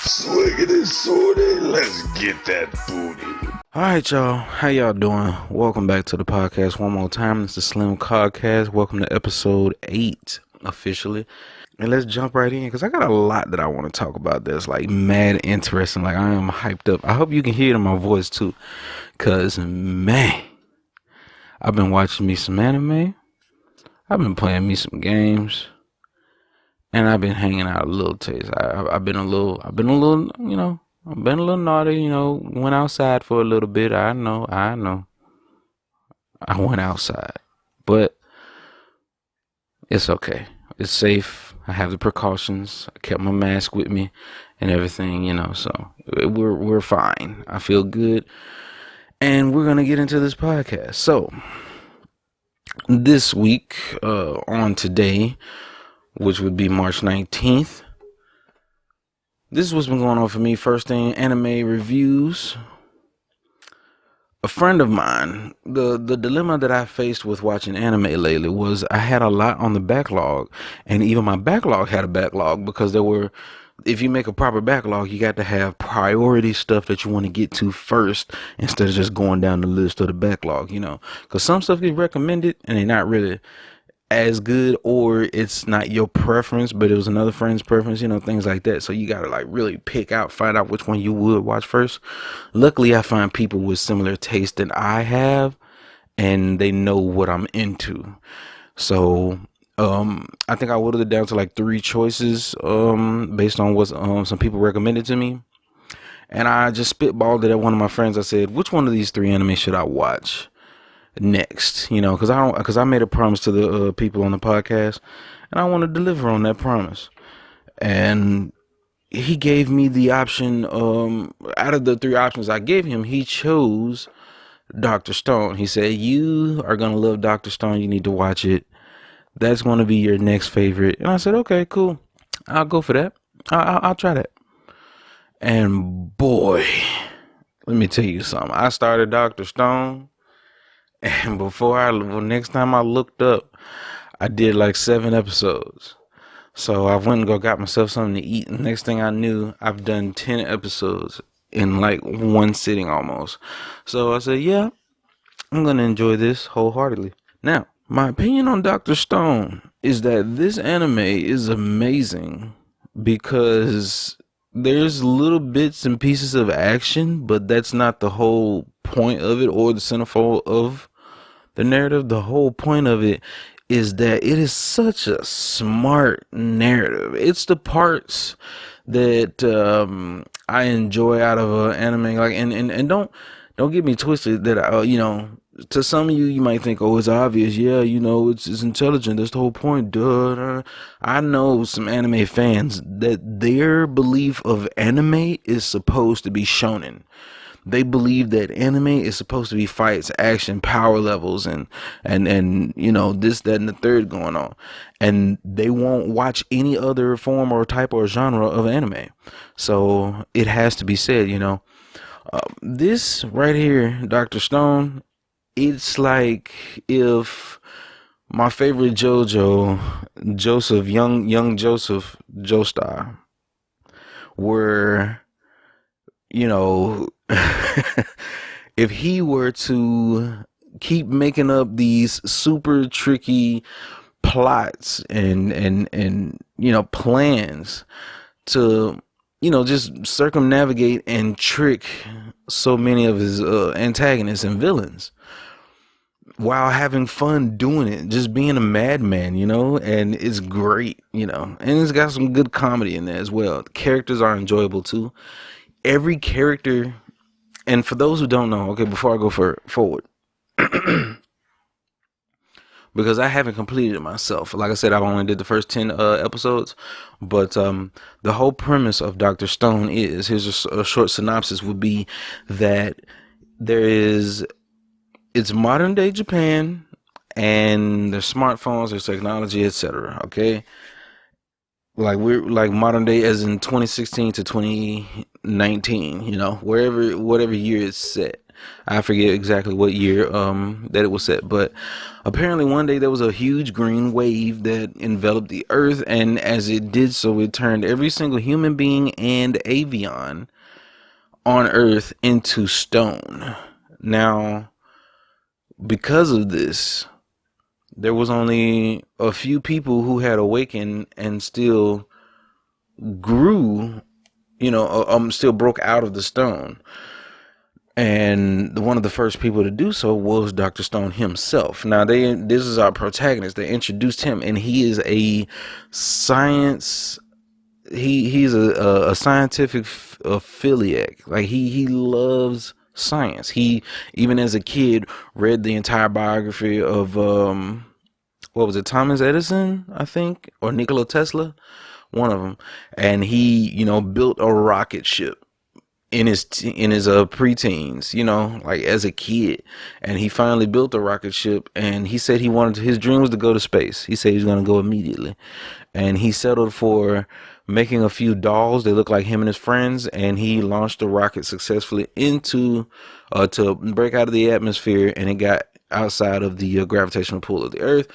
Swiggity sorty, let's get that booty. Alright, y'all. How y'all doing? Welcome back to the podcast one more time. It's the SlimCogcast. Welcome to episode 8, officially. And let's jump right in, because I got a lot that I want to talk about that's like mad interesting. Like, I am hyped up. I hope you can hear it in my voice too, because man, I've been watching me some anime. I've been playing me some games. And I've been hanging out a little taste. I've been a little, I've been a little naughty, went outside for a little bit. I know. I went outside, but it's okay. It's safe. I have the precautions. I kept my mask with me and everything, so we're fine. I feel good. And we're going to get into this podcast. So this week, on today, which would be March 19th. This is what's been going on for me. First thing, anime reviews. A friend of mine, the dilemma that I faced with watching anime lately was I had a lot on the backlog, and even my backlog had a backlog because if you make a proper backlog, you got to have priority stuff that you want to get to first instead of just going down the list of the backlog, because some stuff gets recommended and they're not really as good, or it's not your preference but it was another friend's preference, things like that. So you gotta like really find out which one you would watch first. Luckily, I find people with similar taste than I have, and they know what I'm into. So I think I whittled it down to like 3 choices based on what some people recommended to me, and I just spitballed it at one of my friends. I said, which one of these 3 anime should I watch next, because I made a promise to the people on the podcast, and I want to deliver on that promise. And he gave me the option, out of the 3 options I gave him, he chose Dr. Stone. He said, you are going to love Dr. Stone. You need to watch it. That's going to be your next favorite. And I said, okay, cool. I'll go for that. I'll try that. And boy, let me tell you something. I started Dr. Stone, and next time I looked up, I did like 7 episodes. So I went and got myself something to eat. And next thing I knew, I've done 10 episodes in like one sitting almost. So I said, yeah, I'm going to enjoy this wholeheartedly. Now, my opinion on Dr. Stone is that this anime is amazing because there's little bits and pieces of action, but that's not the whole point of it or the centerfold of the narrative. The whole point of it is that it is such a smart narrative. It's the parts that I enjoy out of an anime. Like, and don't get me twisted that to some of you might think, oh, it's obvious. Yeah, it's intelligent. That's the whole point. Duh. I know some anime fans that their belief of anime is supposed to be shonen. They believe that anime is supposed to be fights, action, power levels, and this, that, and the third going on. And they won't watch any other form or type or genre of anime. So it has to be said, this right here, Dr. Stone, it's like if my favorite Joseph, young Joseph Joestar, were, if he were to keep making up these super tricky plots and plans to just circumnavigate and trick so many of his antagonists and villains while having fun doing it, just being a madman, and it's great, and it's got some good comedy in there as well. The characters are enjoyable too. Every character, and for those who don't know, okay, before I go forward, because I haven't completed it myself. Like I said, I only did the first 10 episodes, but the whole premise of Dr. Stone is, here's a short synopsis, would be that it's modern day Japan, and there's smartphones, there's technology, etc. Okay, like we're like modern day as in 2016 to 2019, whatever year it's set. I forget exactly what year that it was set, but apparently one day there was a huge green wave that enveloped the earth, and as it did so, it turned every single human being and avian on earth into stone. Now, because of this, there was only a few people who had awakened and still grew, still broke out of the stone. And one of the first people to do so was Dr. Stone himself. Now, this is our protagonist. They introduced him, and he is a science. He's a scientific philiac. Like he loves science. He, even as a kid, read the entire biography of what was it, Thomas Edison, I think, or Nikola Tesla, one of them, and he built a rocket ship in his preteens, like as a kid, and he finally built a rocket ship, and he said his dream was to go to space. He said he was going to go immediately, and he settled for making a few dolls that look like him and his friends, and he launched the rocket successfully into to break out of the atmosphere, and it got outside of the gravitational pull of the earth.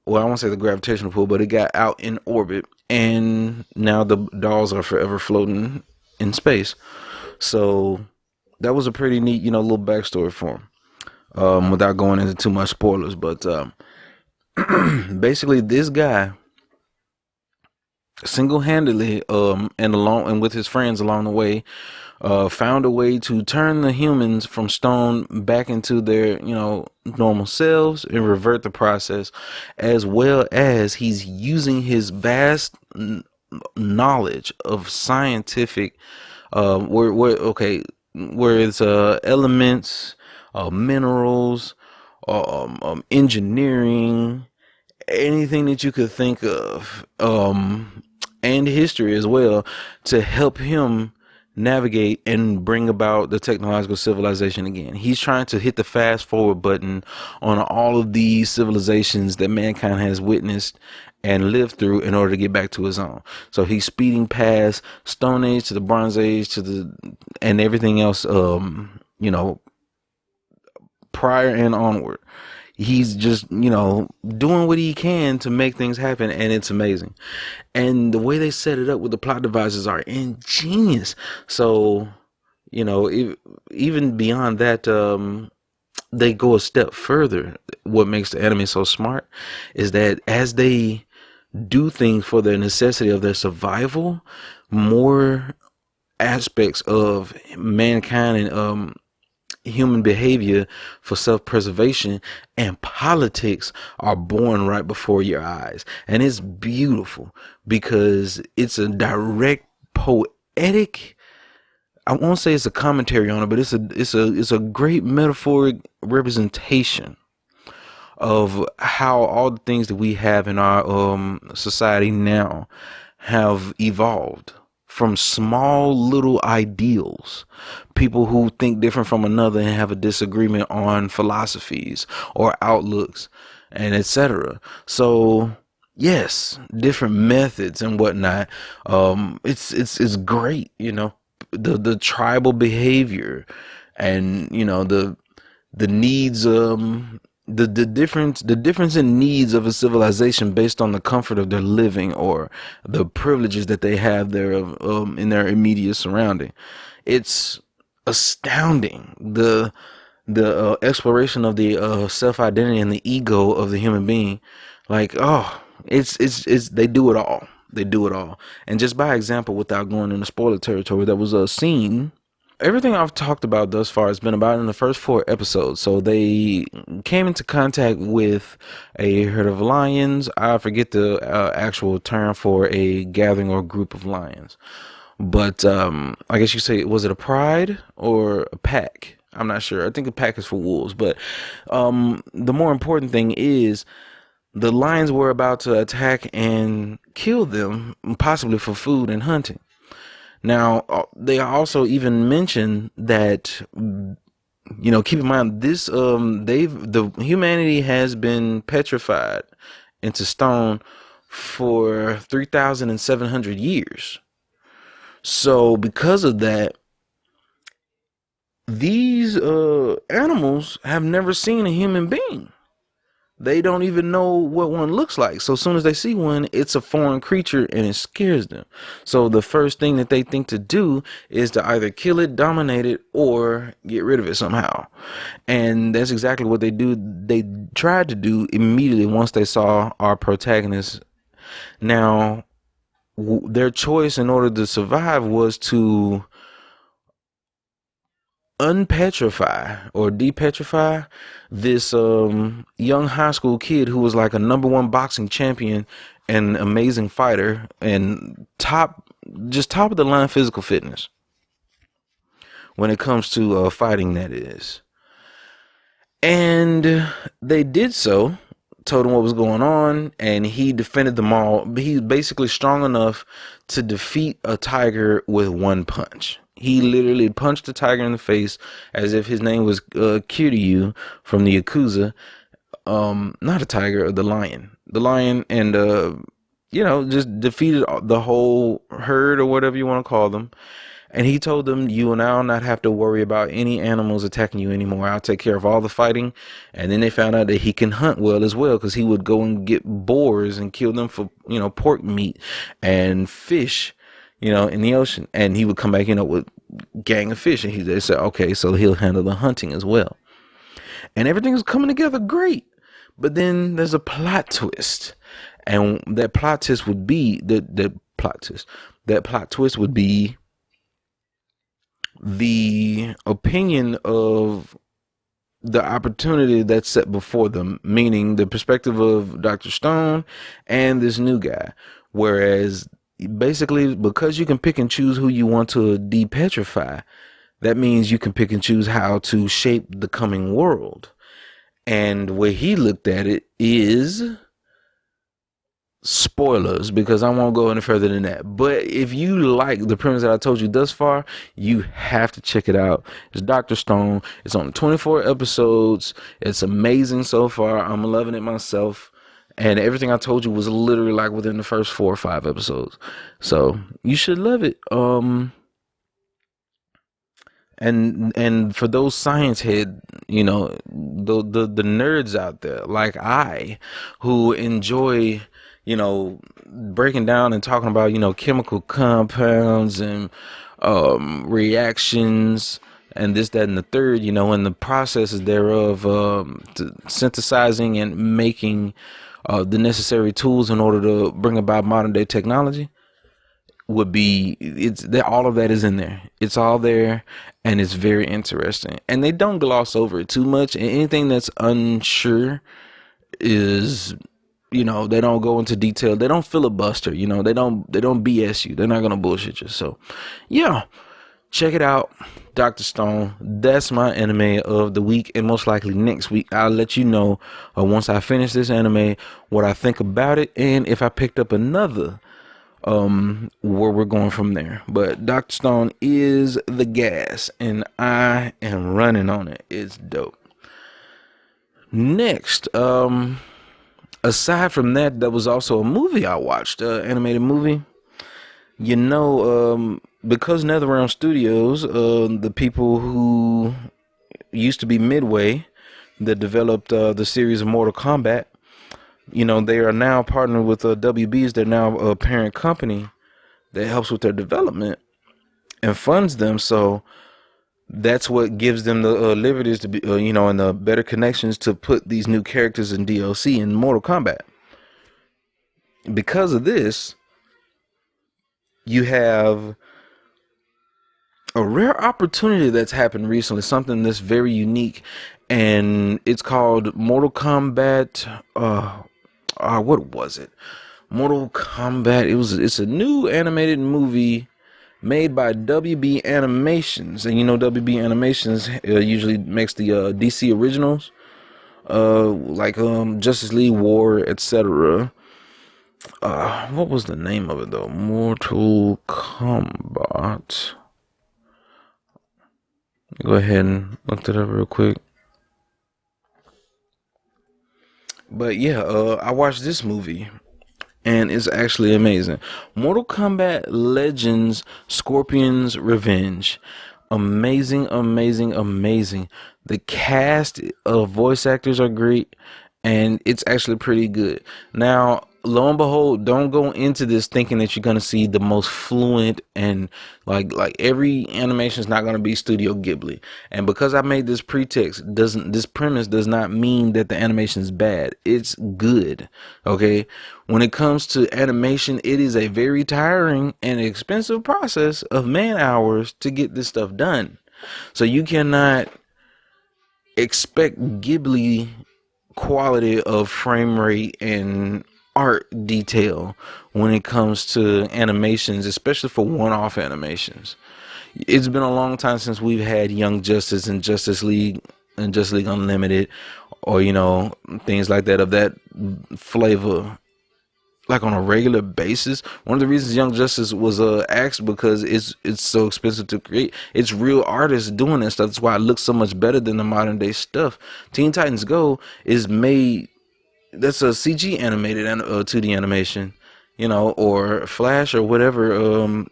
Well, I won't say the gravitational pull, but it got out in orbit, and now the dolls are forever floating in space. So that was a pretty neat, little backstory for him, without going into too much spoilers. But basically, this guy single-handedly, and with his friends along the way, found a way to turn the humans from stone back into their, normal selves and revert the process, as well as he's using his vast knowledge of scientific, where it's elements, minerals, engineering, anything that you could think of, and history as well, to help him navigate and bring about the technological civilization again. He's trying to hit the fast forward button on all of these civilizations that mankind has witnessed and lived through in order to get back to his own. So he's speeding past Stone Age to the Bronze Age and everything else, prior and onward. He's just, doing what he can to make things happen, and it's amazing. And the way they set it up with the plot devices are ingenious. So, even beyond that, they go a step further. What makes the anime so smart is that as they do things for the necessity of their survival, more aspects of mankind and human behavior for self-preservation and politics are born right before your eyes. And it's beautiful because it's a direct poetic, I won't say it's a commentary on it, but it's a great metaphoric representation of how all the things that we have in our society now have evolved from small little ideals, people who think different from another and have a disagreement on philosophies or outlooks and etc. So yes, different methods and whatnot. It's great, the tribal behavior, and the needs, the difference in needs of a civilization based on the comfort of their living or the privileges that they have there in their immediate surrounding. It's astounding, the exploration of the self-identity and the ego of the human being. Like, it's they do it all. And just by example, without going into spoiler territory, there was a scene. Everything I've talked about thus far has been about in the first 4 episodes. So they came into contact with a herd of lions. I forget the actual term for a gathering or group of lions. But I guess you say, was it a pride or a pack? I'm not sure. I think a pack is for wolves. But the more important thing is the lions were about to attack and kill them, possibly for food and hunting. Now, they also even mention that, keep in mind this, the humanity has been petrified into stone for 3,700 years. So because of that, these animals have never seen a human being. They don't even know what one looks like. So as soon as they see one, it's a foreign creature and it scares them. So the first thing that they think to do is to either kill it, dominate it, or get rid of it somehow. And that's exactly what they do. They tried to do immediately once they saw our protagonist. Now, their choice in order to survive was to unpetrify or depetrify this young high school kid who was like a number one boxing champion and amazing fighter and top of the line physical fitness when it comes to fighting, that is. And they did so, told him what was going on, and he defended them all. He's basically strong enough to defeat a tiger with one punch. He literally punched the tiger in the face as if his name was Kiryu from the Yakuza. Not a tiger, the lion. The lion, and just defeated the whole herd or whatever you want to call them. And he told them, you will now not have to worry about any animals attacking you anymore. I'll take care of all the fighting. And then they found out that he can hunt well as well, because he would go and get boars and kill them for, pork meat and fish, in the ocean. And he would come back, with gang of fish. And they said, okay, so he'll handle the hunting as well. And everything's coming together great. But then there's a plot twist. And that plot twist would be, that plot twist would be the opinion of the opportunity that's set before them, meaning the perspective of Dr. Stone and this new guy. Whereas basically, because you can pick and choose who you want to depetrify, that means you can pick and choose how to shape the coming world. And the way he looked at it is, spoilers, because I won't go any further than that. But if you like the premise that I told you thus far, you have to check it out. It's Dr. Stone. It's on 24 episodes. It's amazing so far. I'm loving it myself. And everything I told you was literally like within the first 4 or 5 episodes. So you should love it. And for those science head, the nerds out there like I, who enjoy breaking down and talking about, chemical compounds and reactions and this, that, and the third, and the processes thereof, synthesizing and making the necessary tools in order to bring about modern day technology, would be, all of that is in there. It's all there, and it's very interesting. And they don't gloss over it too much. And anything that's unsure is, they don't go into detail. They don't filibuster. They don't BS you. They're not gonna bullshit you. So, yeah, check it out, Dr. Stone. That's my anime of the week, and most likely next week I'll let you know once I finish this anime what I think about it, and if I picked up another, where we're going from there. But Dr. Stone is the gas, and I am running on it. It's dope. Next, aside from that, there was also a movie I watched, animated movie. Because NetherRealm Studios, the people who used to be Midway, that developed the series of Mortal Kombat, they are now partnered with WB's. They're now a parent company that helps with their development and funds them. So that's what gives them the liberties to be, and the better connections to put these new characters in DLC in Mortal Kombat. Because of this, you have a rare opportunity that's happened recently, something that's very unique, and it's called Mortal Kombat. What was it? Mortal Kombat. It's a new animated movie made by WB Animations, and WB Animations usually makes the DC originals, like Justice League War, etc. What was the name of it though? Mortal Kombat. Go ahead and look that up real quick. But yeah, I watched this movie, and it's actually amazing. Mortal Kombat Legends: Scorpion's Revenge. Amazing, amazing, amazing. The cast of voice actors are great, and it's actually pretty good. Now, lo and behold, don't go into this thinking that you're gonna see the most fluent and like every animation is not gonna be Studio Ghibli. And because I made this pretext, doesn't this premise does not mean that the animation is bad. It's good. Okay. When it comes to animation, it is a very tiring and expensive process of man hours to get this stuff done. So you cannot expect Ghibli quality of frame rate and art detail when it comes to animations, especially for one-off animations. It's been a long time since we've had Young Justice and Justice League and Justice League Unlimited, or things like that of that flavor, like on a regular basis. One of the reasons Young Justice was axed because it's so expensive to create. It's real artists doing that stuff. That's why it looks so much better than the modern day stuff. Teen Titans Go is made. That's a CG animated and 2D animation, or Flash or whatever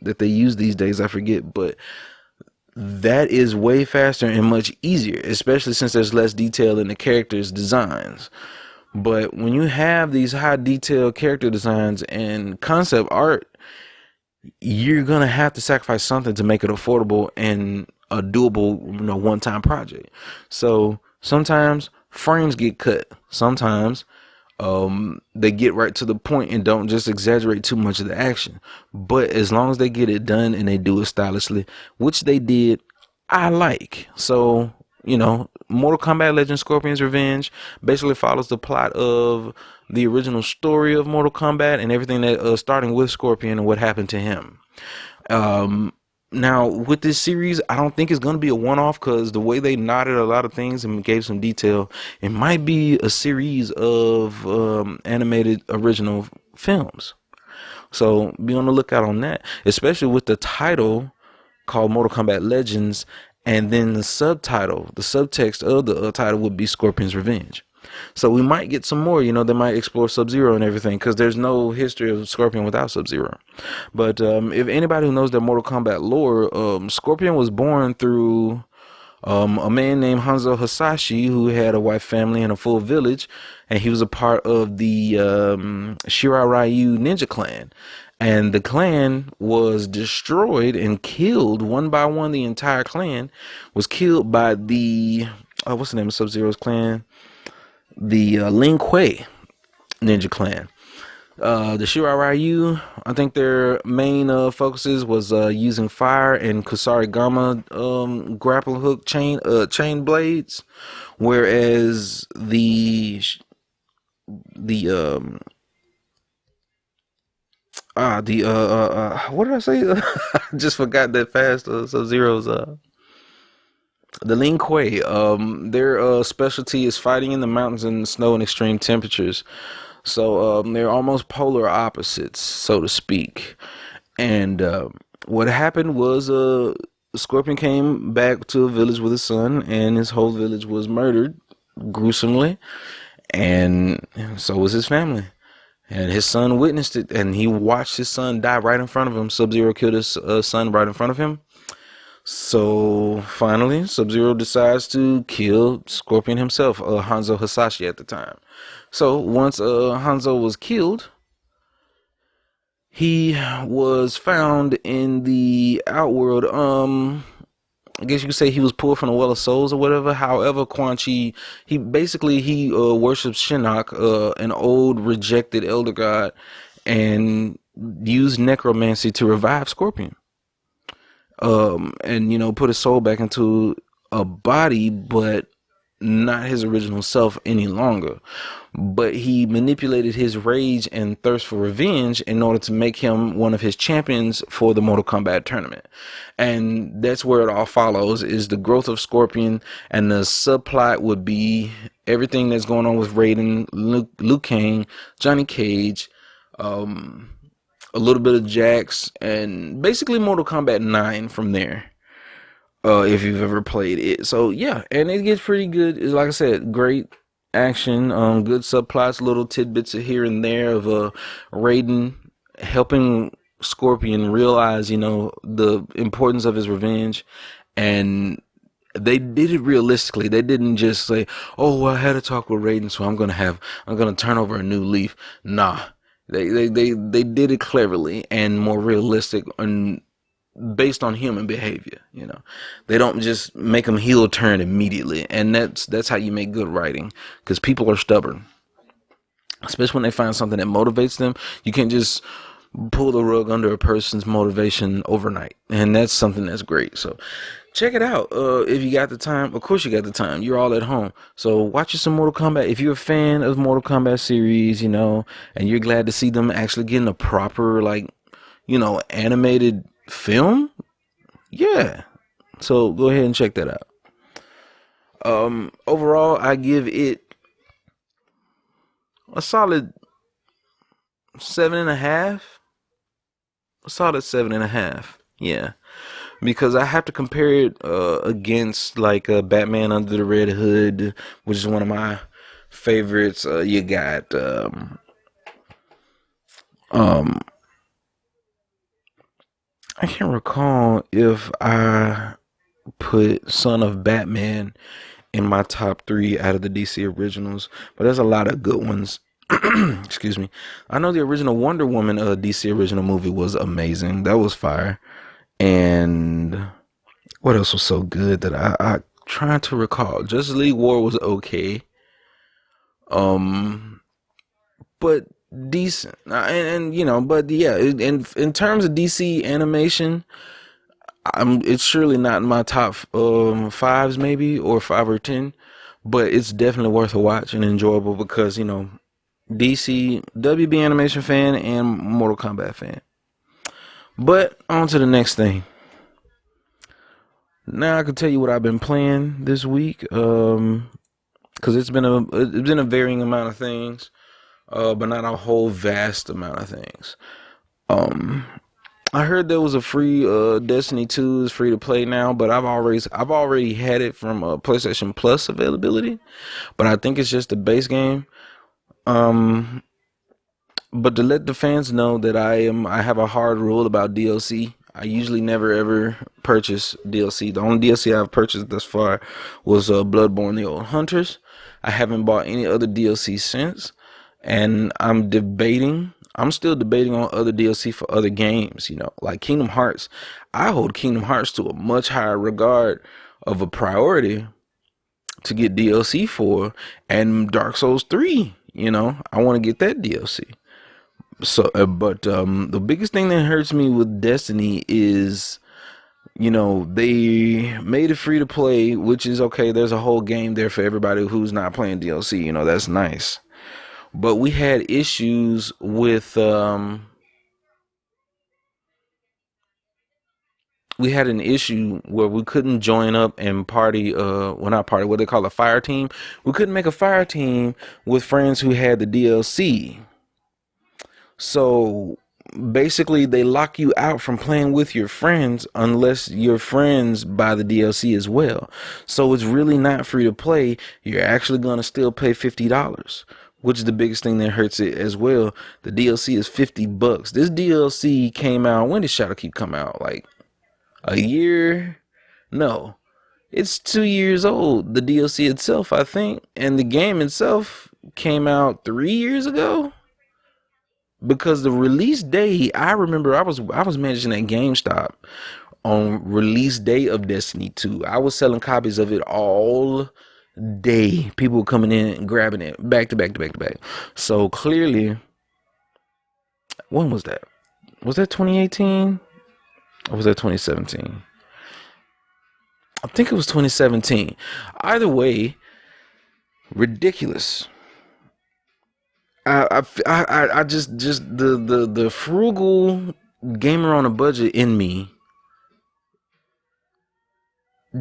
that they use these days. I forget, but that is way faster and much easier, especially since there's less detail in the characters' designs. But when you have these high detail character designs and concept art, you're gonna have to sacrifice something to make it affordable and a doable, one-time project. So sometimes frames get cut. Sometimes they get right to the point and don't just exaggerate too much of the action. But as long as they get it done and they do it stylishly, which they did, I like. So, Mortal Kombat Legends Scorpion's Revenge basically follows the plot of the original story of Mortal Kombat and everything that starting with Scorpion and what happened to him. Now, with this series, I don't think it's going to be a one-off because the way they knotted a lot of things and gave some detail, it might be a series of animated original films. So be on the lookout on that, especially with the title called Mortal Kombat Legends, and then the subtext of the title would be Scorpion's Revenge. So we might get some more, they might explore Sub-Zero and everything because there's no history of Scorpion without Sub-Zero. But if anybody who knows their Mortal Kombat lore, Scorpion was born through a man named Hanzo Hasashi who had a wife, family, and a full village, and he was a part of the Shirai Ryu ninja clan. And the clan was destroyed and killed one by one. The entire clan was killed by the what's the name of Sub-Zero's clan? The Lin Kuei ninja clan. The Shirai Ryu, I think their main focuses was using fire and Kusarigama grapple hook chain blades, whereas the what did I say? I just forgot that fast. Sub-Zero's the Lin Kuei, their specialty is fighting in the mountains in the snow and extreme temperatures. So they're almost polar opposites, so to speak. And what happened was Scorpion came back to a village with his son, and his whole village was murdered gruesomely, and so was his family. And his son witnessed it, and he watched his son die right in front of him. Sub-Zero killed his son right in front of him. So finally, Sub-Zero decides to kill Scorpion himself, Hanzo Hasashi at the time. So once Hanzo was killed, he was found in the Outworld. I guess you could say he was pulled from the Well of Souls or whatever. However, Quan Chi, he worships Shinnok, an old rejected elder god, and used necromancy to revive Scorpion. And put his soul back into a body, but not his original self any longer. But he manipulated his rage and thirst for revenge in order to make him one of his champions for the Mortal Kombat tournament. And that's where it all follows, is the growth of Scorpion, and the subplot would be everything that's going on with Raiden, Liu Kang, Johnny Cage, a little bit of Jax, and basically Mortal Kombat 9 from there. If you've ever played it. So yeah, and it gets pretty good. It's, like I said, great action, good subplots, little tidbits here and there of Raiden helping Scorpion realize, the importance of his revenge, and they did it realistically. They didn't just say, "Oh, well, I had a talk with Raiden, so I'm gonna turn over a new leaf." Nah, they did it cleverly and more realistic and based on human behavior. They don't just make them heel turn immediately, and that's how you make good writing, because people are stubborn, especially when they find something that motivates them. You can't just pull the rug under a person's motivation overnight, and that's something that's great. So check it out if you got the time. Of course you got the time, you're all at home, so watch some Mortal Kombat. If you're a fan of Mortal Kombat series, and you're glad to see them actually getting a proper, like, animated film, yeah, so go ahead and check that out. Overall, I give it a solid 7.5. A solid 7.5. Yeah, because I have to compare it against, like, Batman Under the Red Hood, which is one of my favorites. You got I can't recall if I put Son of Batman in my top 3 out of the DC originals, but there's a lot of good ones. Excuse me. I know the original Wonder Woman DC original movie was amazing. That was fire. And what else was so good that I trying to recall? Justice League War was okay. But decent. But yeah, in terms of DC animation, it's surely not in my top 5s, maybe, or 5 or 10, but it's definitely worth a watch and enjoyable because, DC, WB animation fan and Mortal Kombat fan. But on to the next thing. Now I can tell you what I've been playing this week, because it's been a varying amount of things, but not a whole vast amount of things. I heard there was a free Destiny 2 is free to play now, but I've already had it from PlayStation Plus availability, but I think it's just the base game. But to let the fans know that I have a hard rule about DLC. I usually never ever purchase DLC. The only DLC I've purchased thus far was Bloodborne: The Old Hunters. I haven't bought any other DLC since, and I'm still debating on other DLC for other games, like Kingdom Hearts. I hold Kingdom Hearts to a much higher regard of a priority to get DLC for, and Dark Souls 3, I want to get that DLC. So, but the biggest thing that hurts me with Destiny is, they made it free to play, which is okay. There's a whole game there for everybody who's not playing DLC, that's nice. But we had issues with, we had an issue where we couldn't join up and party, not party, what they call a fire team. We couldn't make a fire team with friends who had the DLC. So basically they lock you out from playing with your friends unless your friends buy the DLC as well. So it's really not free to play. You're actually going to still pay $50, which is the biggest thing that hurts it as well. The DLC is $50. This DLC came out, when did Shadowkeep come out? Like a year? No, it's 2 years old. The DLC itself, I think, and the game itself came out 3 years ago. Because the release day, I remember I was managing at GameStop on release day of Destiny 2. I was selling copies of it all day. People were coming in and grabbing it back to back to back to back. So clearly, when was that? Was that 2018? Or was that 2017? I think it was 2017. Either way, ridiculous. I just the frugal gamer on a budget in me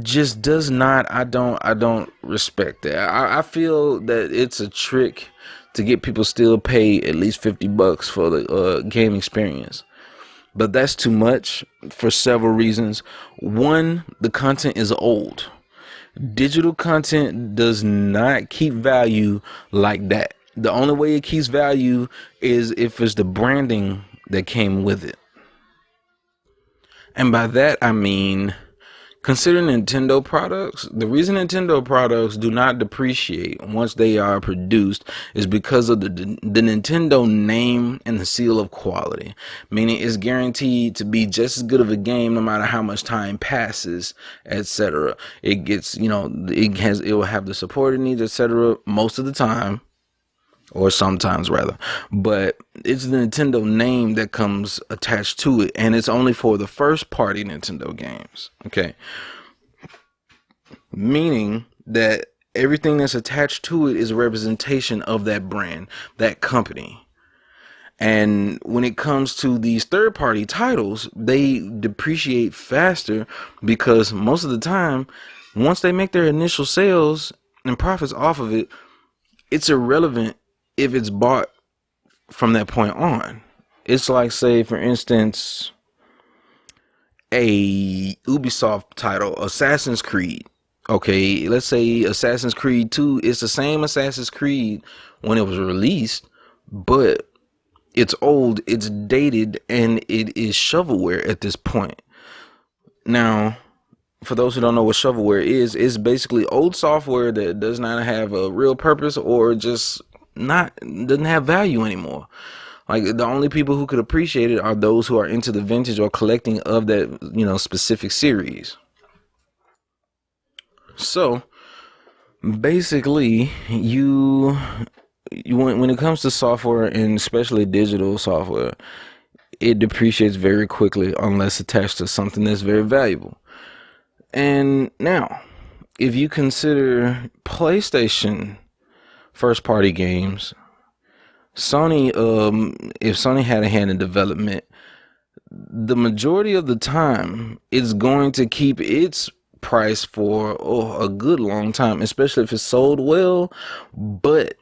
just does not. I don't respect that. I feel that it's a trick to get people still pay at least $50 for the game experience, but that's too much for several reasons. One, the content is old. Digital content does not keep value like that. The only way it keeps value is if it's the branding that came with it. And by that, I mean, Consider Nintendo products. The reason Nintendo products do not depreciate once they are produced is because of the Nintendo name and the seal of quality. Meaning it's guaranteed to be just as good of a game no matter how much time passes, etc. It gets, it will have the support it needs, etc. most of the time. Or sometimes rather, but it's the Nintendo name that comes attached to it, and it's only for the first party Nintendo games. Okay, meaning that everything that's attached to it is a representation of that brand, that company. And when it comes to these third party titles, they depreciate faster because most of the time, once they make their initial sales and profits off of it, it's irrelevant if it's bought from that point on. It's like, say, for instance, a Ubisoft title, Assassin's Creed. Okay, let's say Assassin's Creed 2 is the same Assassin's Creed when it was released, but it's old, it's dated, and it is shovelware at this point. Now, for those who don't know what shovelware is, it's basically old software that does not have a real purpose or just doesn't have value anymore. Like, the only people who could appreciate it are those who are into the vintage or collecting of that, specific series. So basically, you when it comes to software, and especially digital software, it depreciates very quickly unless attached to something that's very valuable. And now, if you consider PlayStation first party games, Sony, if Sony had a hand in development, the majority of the time it's going to keep its price for a good long time, especially if it's sold well, but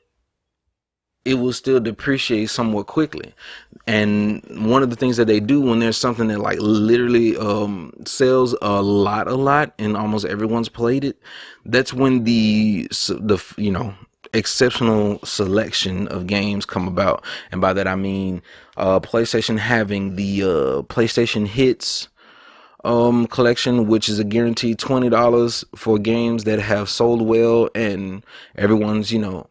it will still depreciate somewhat quickly. And one of the things that they do when there's something that like literally sells a lot and almost everyone's played it, that's when the exceptional selection of games come about. And by that I mean PlayStation having the PlayStation Hits collection, which is a guaranteed $20 for games that have sold well, and everyone's it'll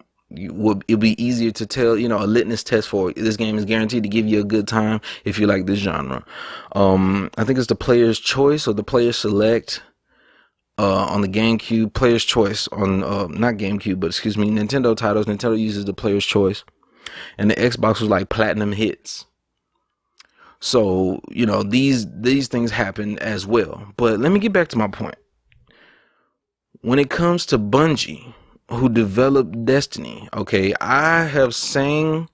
be easier to tell, a litmus test for this game is guaranteed to give you a good time if you like this genre. I think it's the Player's Choice or the Player's Select on the GameCube, Player's Choice on not GameCube, but excuse me, Nintendo titles. Nintendo uses the Player's Choice, and the Xbox was like Platinum Hits. So these things happen as well. But let me get back to my point. When it comes to Bungie, who developed Destiny, okay, I have sang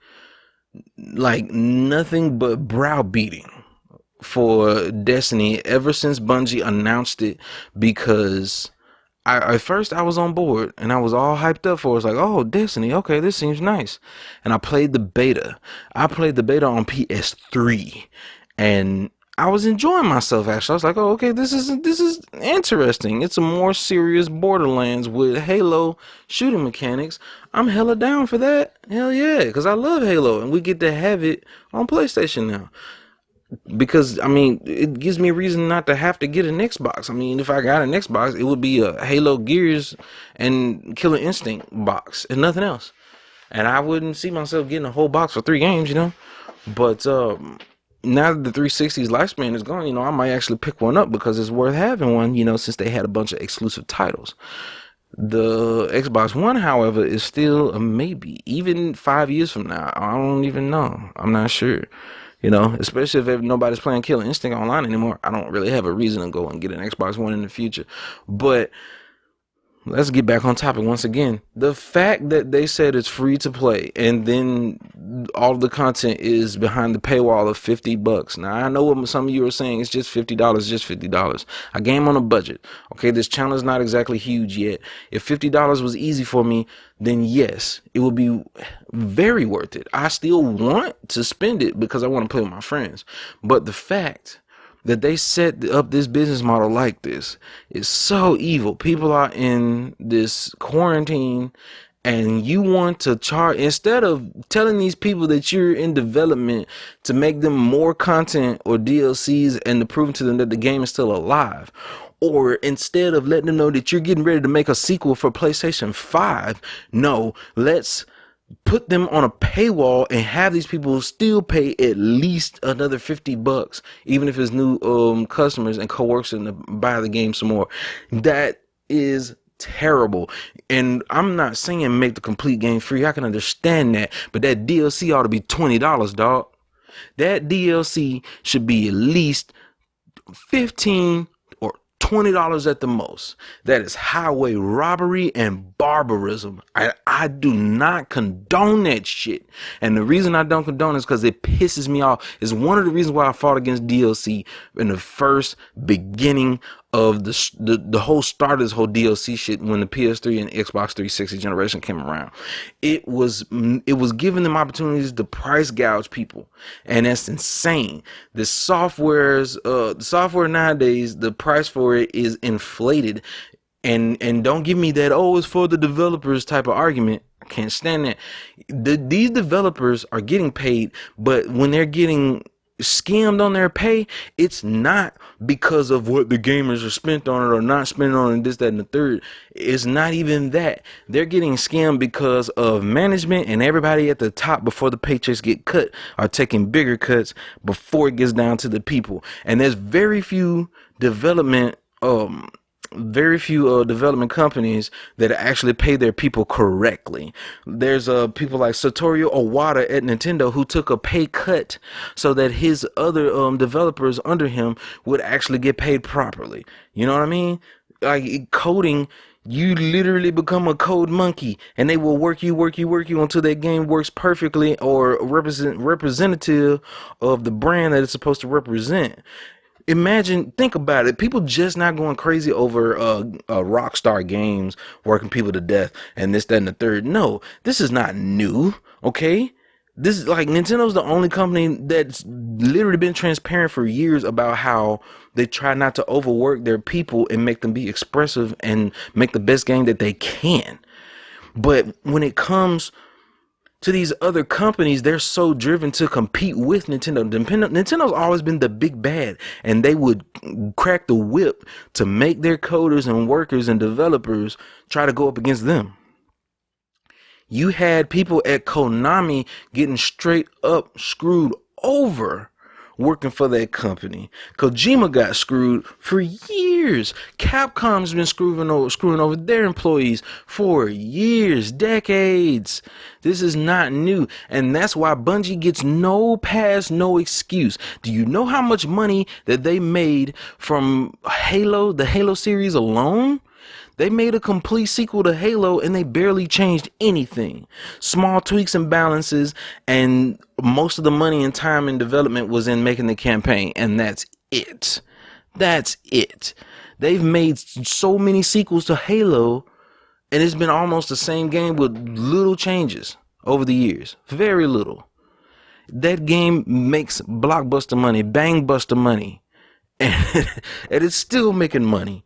like nothing but browbeating for Destiny ever since Bungie announced it, because at first I was on board and I was all hyped up for it. I was like, oh, Destiny, okay, this seems nice. And I played the beta. I played the beta on PS3, and I was enjoying myself, actually. I was like, oh, okay, this is interesting. It's a more serious Borderlands with Halo shooting mechanics. I'm hella down for that. Hell yeah, because I love Halo, and we get to have it on PlayStation now. Because, it gives me a reason not to have to get an Xbox. If I got an Xbox, it would be a Halo Gears and Killer Instinct box and nothing else. And I wouldn't see myself getting a whole box for 3 games, But now that the 360's lifespan is gone, I might actually pick one up because it's worth having one, since they had a bunch of exclusive titles. The Xbox One, however, is still a maybe. Even 5 years from now, I don't even know. I'm not sure. Especially if nobody's playing Killer Instinct online anymore, I don't really have a reason to go and get an Xbox One in the future. But let's get back on topic once again. The fact that they said it's free to play, and then all of the content is behind the paywall of $50. Now, I know what some of you are saying. It's just $50, just $50. A game on a budget. Okay, this channel is not exactly huge yet. If $50 was easy for me, then yes, it would be very worth it. I still want to spend it because I want to play with my friends. But the fact that they set up this business model like this is so evil. People are in this quarantine, and you want to charge, instead of telling these people that you're in development to make them more content or DLCs and to prove to them that the game is still alive, Or instead of letting them know that you're getting ready to make a sequel for PlayStation 5, no, let's put them on a paywall and have these people still pay at least another $50, even if it's new customers, and coerce them to buy the game some more. That is terrible. And I'm not saying make the complete game free. I can understand that, but that DLC ought to be $20, dog. That DLC should be at least 15 or $20 at the most. That is highway robbery and barbarism. I do not condone that shit. And the reason I don't condone it is because it pisses me off. It's one of the reasons why I fought against DLC in the first beginning of the whole start of this whole DLC shit when the PS3 and Xbox 360 generation came around. It was giving them opportunities to price gouge people, and that's insane. The software nowadays, the price for it is inflated, and don't give me that, oh, it's for the developers type of argument. I can't stand that. These developers are getting paid, but when they're getting scammed on their pay, it's not because of what the gamers are spent on it or not spending on it, this, that, and the third. It's not even that. They're getting scammed because of management and everybody at the top before the paychecks get cut are taking bigger cuts before it gets down to the people. And there's very few development companies that actually pay their people correctly. There's people like Satoru Iwata at Nintendo who took a pay cut so that his other developers under him would actually get paid properly. You know what I mean? Like coding, you literally become a code monkey, and they will work you until that game works perfectly or representative of the brand that it's supposed to represent. Think about it. People just not going crazy over Rockstar games working people to death and this, that, and the third. No, this is not new. Okay, this is like Nintendo's the only company that's literally been transparent for years about how they try not to overwork their people and make them be expressive and make the best game that they can. But when it comes to these other companies, they're so driven to compete with Nintendo. Nintendo's always been the big bad, and they would crack the whip to make their coders and workers and developers try to go up against them. You had people at Konami getting straight up screwed over working for that company. Kojima got screwed for years. Capcom's been screwing over their employees for years, decades. This is not new, and that's why Bungie gets no pass, no excuse. Do you know how much money that they made from Halo, the Halo series alone? They made a complete sequel to Halo and they barely changed anything. Small tweaks and balances, and most of the money and time and development was in making the campaign, and that's it. That's it. They've made so many sequels to Halo, and it's been almost the same game with little changes over the years. Very little. That game makes blockbuster money, bangbuster money, and it's still making money.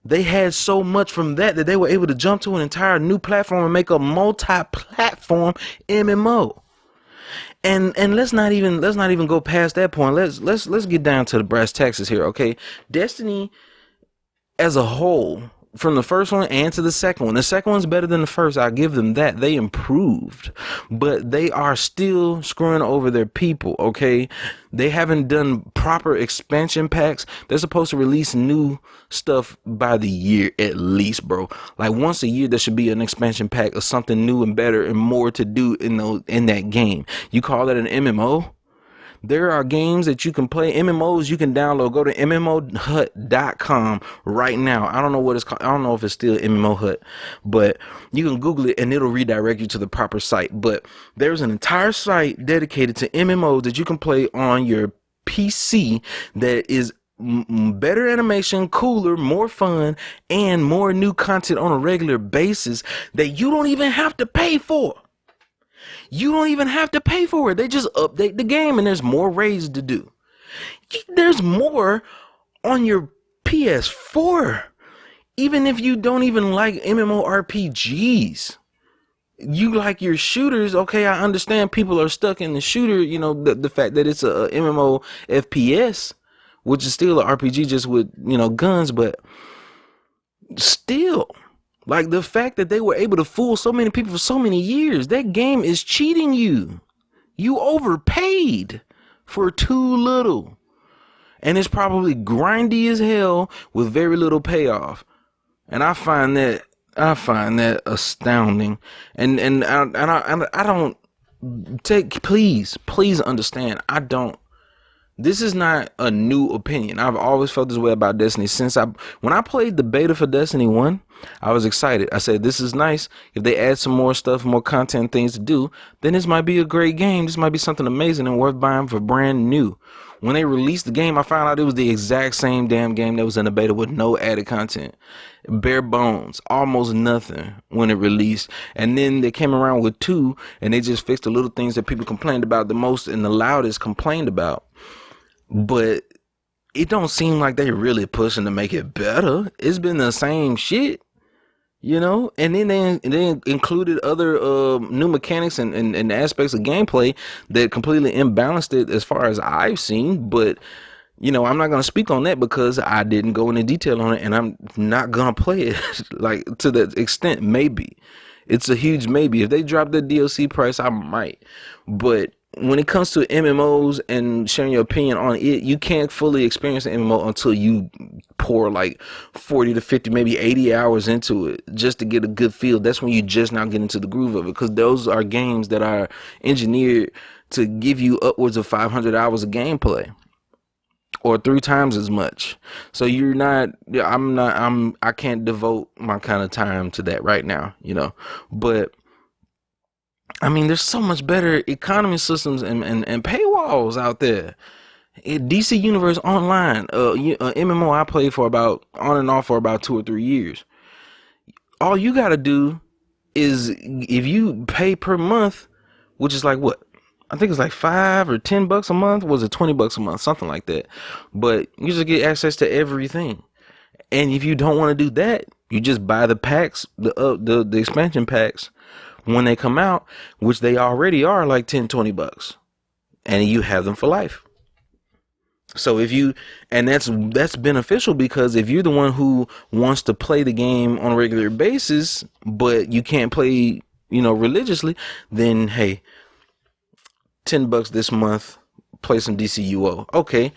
They had so much from that they were able to jump to an entire new platform and make a multi-platform MMO. And let's not even go past that point. Let's get down to the brass tacks here, okay? Destiny as a whole, from the first one and to the second one. The second one's better than the first. I'll give them that. They improved, but they are still screwing over their people, okay? They haven't done proper expansion packs. They're supposed to release new stuff by the year at least, bro. Like once a year, there should be an expansion pack of something new and better and more to do in that game. You call that an MMO? There are games that you can play, MMOs you can download. Go to MMOHut.com right now. I don't know what it's called. I don't know if it's still MMO Hut, but you can Google it and it'll redirect you to the proper site. But there's an entire site dedicated to MMOs that you can play on your PC that is better animation, cooler, more fun, and more new content on a regular basis that you don't even have to pay for. You don't even have to pay for it. They just update the game and there's more raids to do. There's more on your PS4. Even if you don't even like MMORPGs. You like your shooters. Okay, I understand people are stuck in the shooter, you know, the fact that it's a MMO FPS. which is still an RPG just with, guns, but still, like the fact that they were able to fool so many people for so many years, that game is cheating you. You overpaid for too little. And it's probably grindy as hell with very little payoff. And I find that astounding. And I don't please understand. This is not a new opinion. I've always felt this way about Destiny when I played the beta for Destiny 1, I was excited. I said, this is nice. If they add some more stuff, more content, things to do, then this might be a great game. This might be something amazing and worth buying for brand new. When they released the game, I found out it was the exact same damn game that was in the beta with no added content. Bare bones, almost nothing when it released. And then they came around with 2 and they just fixed the little things that people complained about the most and the loudest complained about. But it don't seem like they really pushing to make it better. It's been the same shit, and then they included other new mechanics and aspects of gameplay that completely imbalanced it as far as I've seen. But I'm not going to speak on that because I didn't go into detail on it, and I'm not going to play it like to that extent. Maybe it's a huge maybe. If they drop the DLC price, I might. But when it comes to MMOs and sharing your opinion on it, you can't fully experience an MMO until you pour like 40 to 50, maybe 80 hours into it just to get a good feel. That's when you just now get into the groove of it, because those are games that are engineered to give you upwards of 500 hours of gameplay or 3 times as much. So I can't devote my kind of time to that right now, but I mean, there's so much better economy systems and paywalls out there. DC Universe Online, MMO I played for about on and off for about 2 or 3 years. All you gotta do is, if you pay per month, which is like what? I think it's like $5 or $10 a month. Was it $20 a month? Something like that. But you just get access to everything. And if you don't want to do that, you just buy the packs, the expansion packs when they come out, which they already are like $10-$20, and you have them for life. So that's beneficial, because if you're the one who wants to play the game on a regular basis, but you can't play, religiously, then hey, $10 this month, play some DCUO. Okay,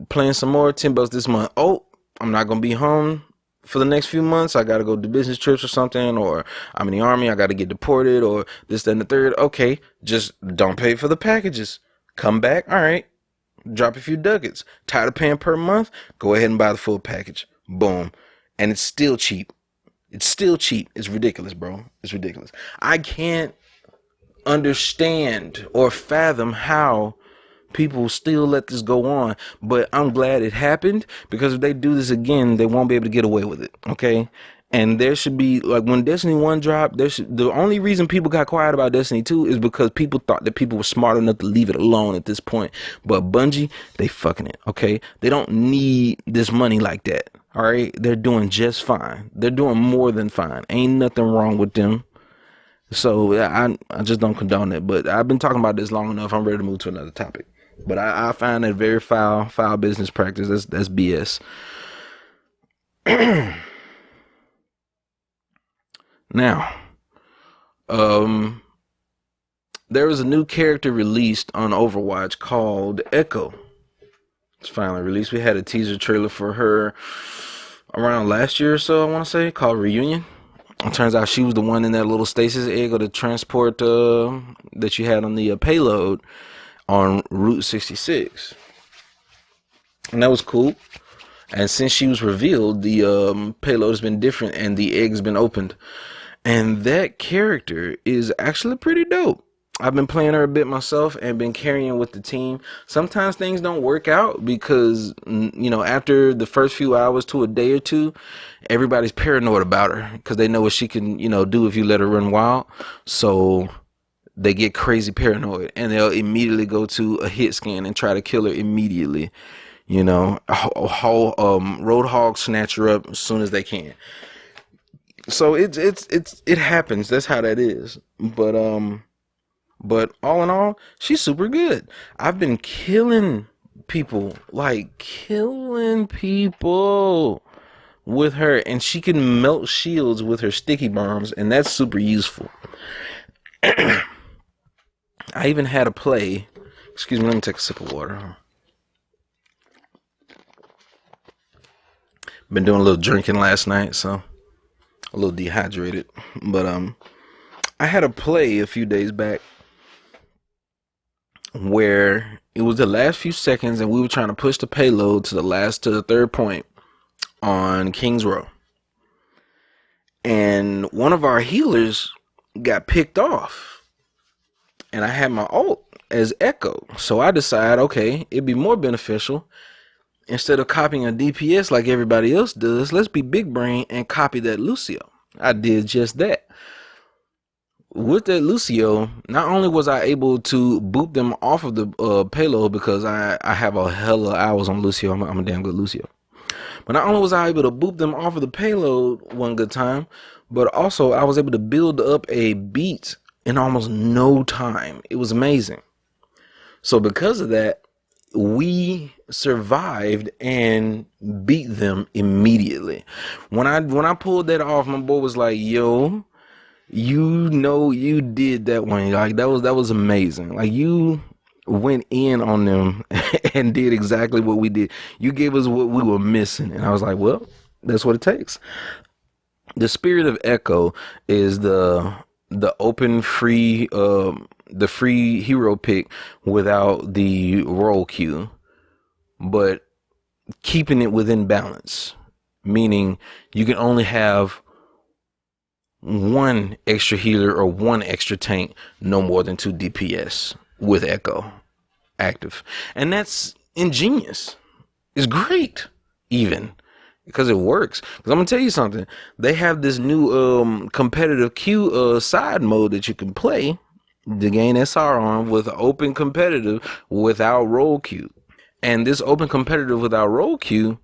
playing some more, $10 this month. Oh, I'm not gonna be home for the next few months. I got to go do business trips or something, or I'm in the army, I got to get deported, or this, that, and the third. Okay, just don't pay for the packages. Come back, all right, drop a few ducats. Tired of paying per month? Go ahead and buy the full package. Boom. And it's still cheap. It's still cheap. It's ridiculous, bro. It's ridiculous. I can't understand or fathom how people still let this go on, but I'm glad it happened, because if they do this again, they won't be able to get away with it. Okay, and there should be, like, when Destiny 1 dropped, the only reason people got quiet about Destiny 2 is because people thought that people were smart enough to leave it alone at this point. But Bungie, they fucking it. Okay, they don't need this money like that. All right, they're doing just fine. They're doing more than fine. Ain't nothing wrong with them. So I just don't condone it. But I've been talking about this long enough. I'm ready to move to another topic. But I find that very foul business practice. That's BS. Now, there was a new character released on Overwatch called Echo. It's finally released. We had a teaser trailer for her around last year or so, I want to say, called Reunion. It turns out she was the one in that little stasis egg, or the transport that you had on the payload on Route 66, and that was cool. And since she was revealed, the payload has been different and the egg's been opened, and that character is actually pretty dope. I've been playing her a bit myself and been carrying with the team. Sometimes things don't work out because, after the first few hours to a day or two, everybody's paranoid about her because they know what she can, do if you let her run wild. So they get crazy paranoid and they'll immediately go to a hit scan and try to kill her immediately. Roadhog snatch her up as soon as they can. So it happens. That's how that is. But all in all, she's super good. I've been killing people, like killing people with her, and she can melt shields with her sticky bombs, and that's super useful. I even had a play. Excuse me, let me take a sip of water. Been doing a little drinking last night, so a little dehydrated. But I had a play a few days back where it was the last few seconds, and we were trying to push the payload to the third point on King's Row. And one of our healers got picked off. And I had my ult as Echo. So I decided, okay, it'd be more beneficial, instead of copying a DPS like everybody else does, let's be big brain and copy that Lucio. I did just that. With that Lucio, not only was I able to boot them off of the payload, because I have a hell of hours on Lucio. I'm a damn good Lucio. But not only was I able to boot them off of the payload one good time, but also I was able to build up a beat in almost no time. It was amazing. So because of that, we survived and beat them immediately. When I pulled that off, my boy was like, "Yo, you know you did that one. Like that was amazing. Like you went in on them and did exactly what we did. You gave us what we were missing." And I was like, "Well, that's what it takes." The spirit of Echo is the open free the free hero pick without the role queue, but keeping it within balance, meaning you can only have one extra healer or one extra tank, no more than 2 DPS with Echo active. And that's ingenious. It's great, even because it works. Because I'm gonna tell you something, they have this new competitive queue side mode that you can play to gain SR on with open competitive without role queue. And this open competitive without role queue,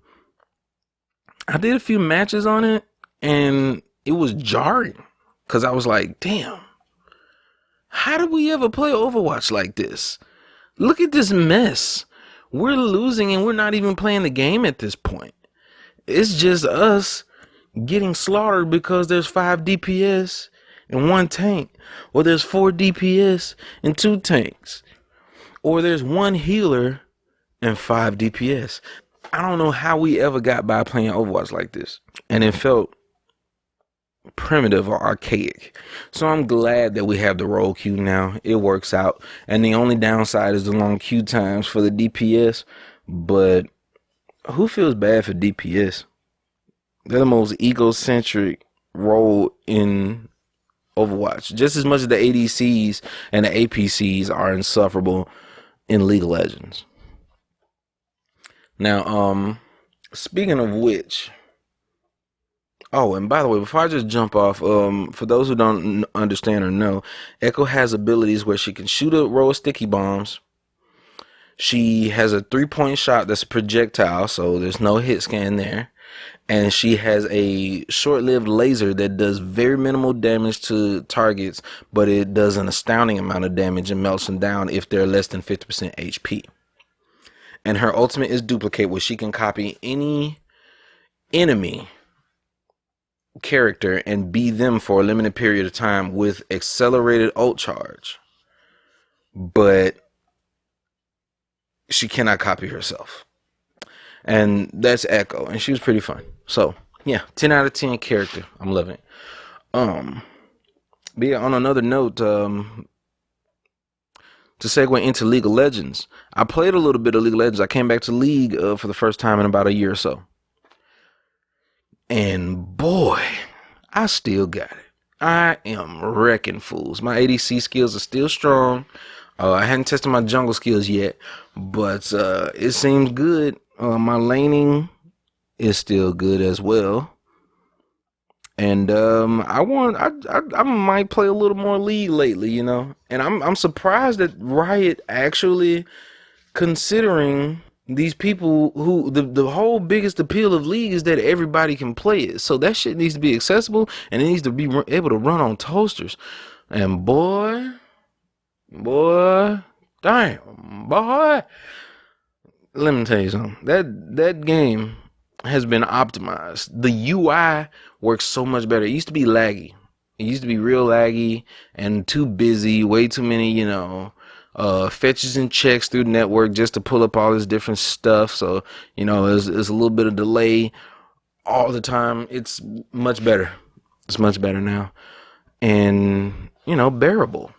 I did a few matches on it, and it was jarring, because I was like, damn, how did we ever play Overwatch like this? Look at this mess. We're losing and we're not even playing the game at this point. It's just us getting slaughtered because there's 5 DPS and 1 tank, or there's 4 DPS and 2 tanks, or there's 1 healer and 5 DPS. I don't know how we ever got by playing Overwatch like this, and it felt primitive or archaic. So I'm glad that we have the role queue now. It works out, and the only downside is the long queue times for the DPS, but who feels bad for DPS? They're the most egocentric role in Overwatch, just as much as the ADCs and the APCs are insufferable in League of Legends. Now, speaking of which, oh, and by the way, before I just jump off, for those who don't understand or know, Echo has abilities where she can shoot a row of sticky bombs. She has a 3-point shot that's a projectile, so there's no hit scan there. And she has a short-lived laser that does very minimal damage to targets, but it does an astounding amount of damage and melts them down if they're less than 50% HP. And her ultimate is Duplicate, where she can copy any enemy character and be them for a limited period of time with accelerated ult charge. But she cannot copy herself. And that's Echo, and she was pretty fun. So yeah, 10 out of 10 character. I'm loving it. But yeah, on another note, to segue into League of Legends, I played a little bit of League of Legends. I came back to League for the first time in about a year or so, and boy, I still got it. I am wrecking fools. My ADC skills are still strong. I hadn't tested my jungle skills yet, but it seems good. My laning is still good as well. And I might play a little more League lately, you know. And I'm surprised that Riot actually considering these people who the whole biggest appeal of League is that everybody can play it. So that shit needs to be accessible, and it needs to be able to run on toasters. And boy, damn, boy, let me tell you something. That game has been optimized. The UI works so much better. It used to be laggy. It used to be real laggy and too busy. Way too many, fetches and checks through the network just to pull up all this different stuff. So there's a little bit of delay all the time. It's much better. It's much better now, and bearable.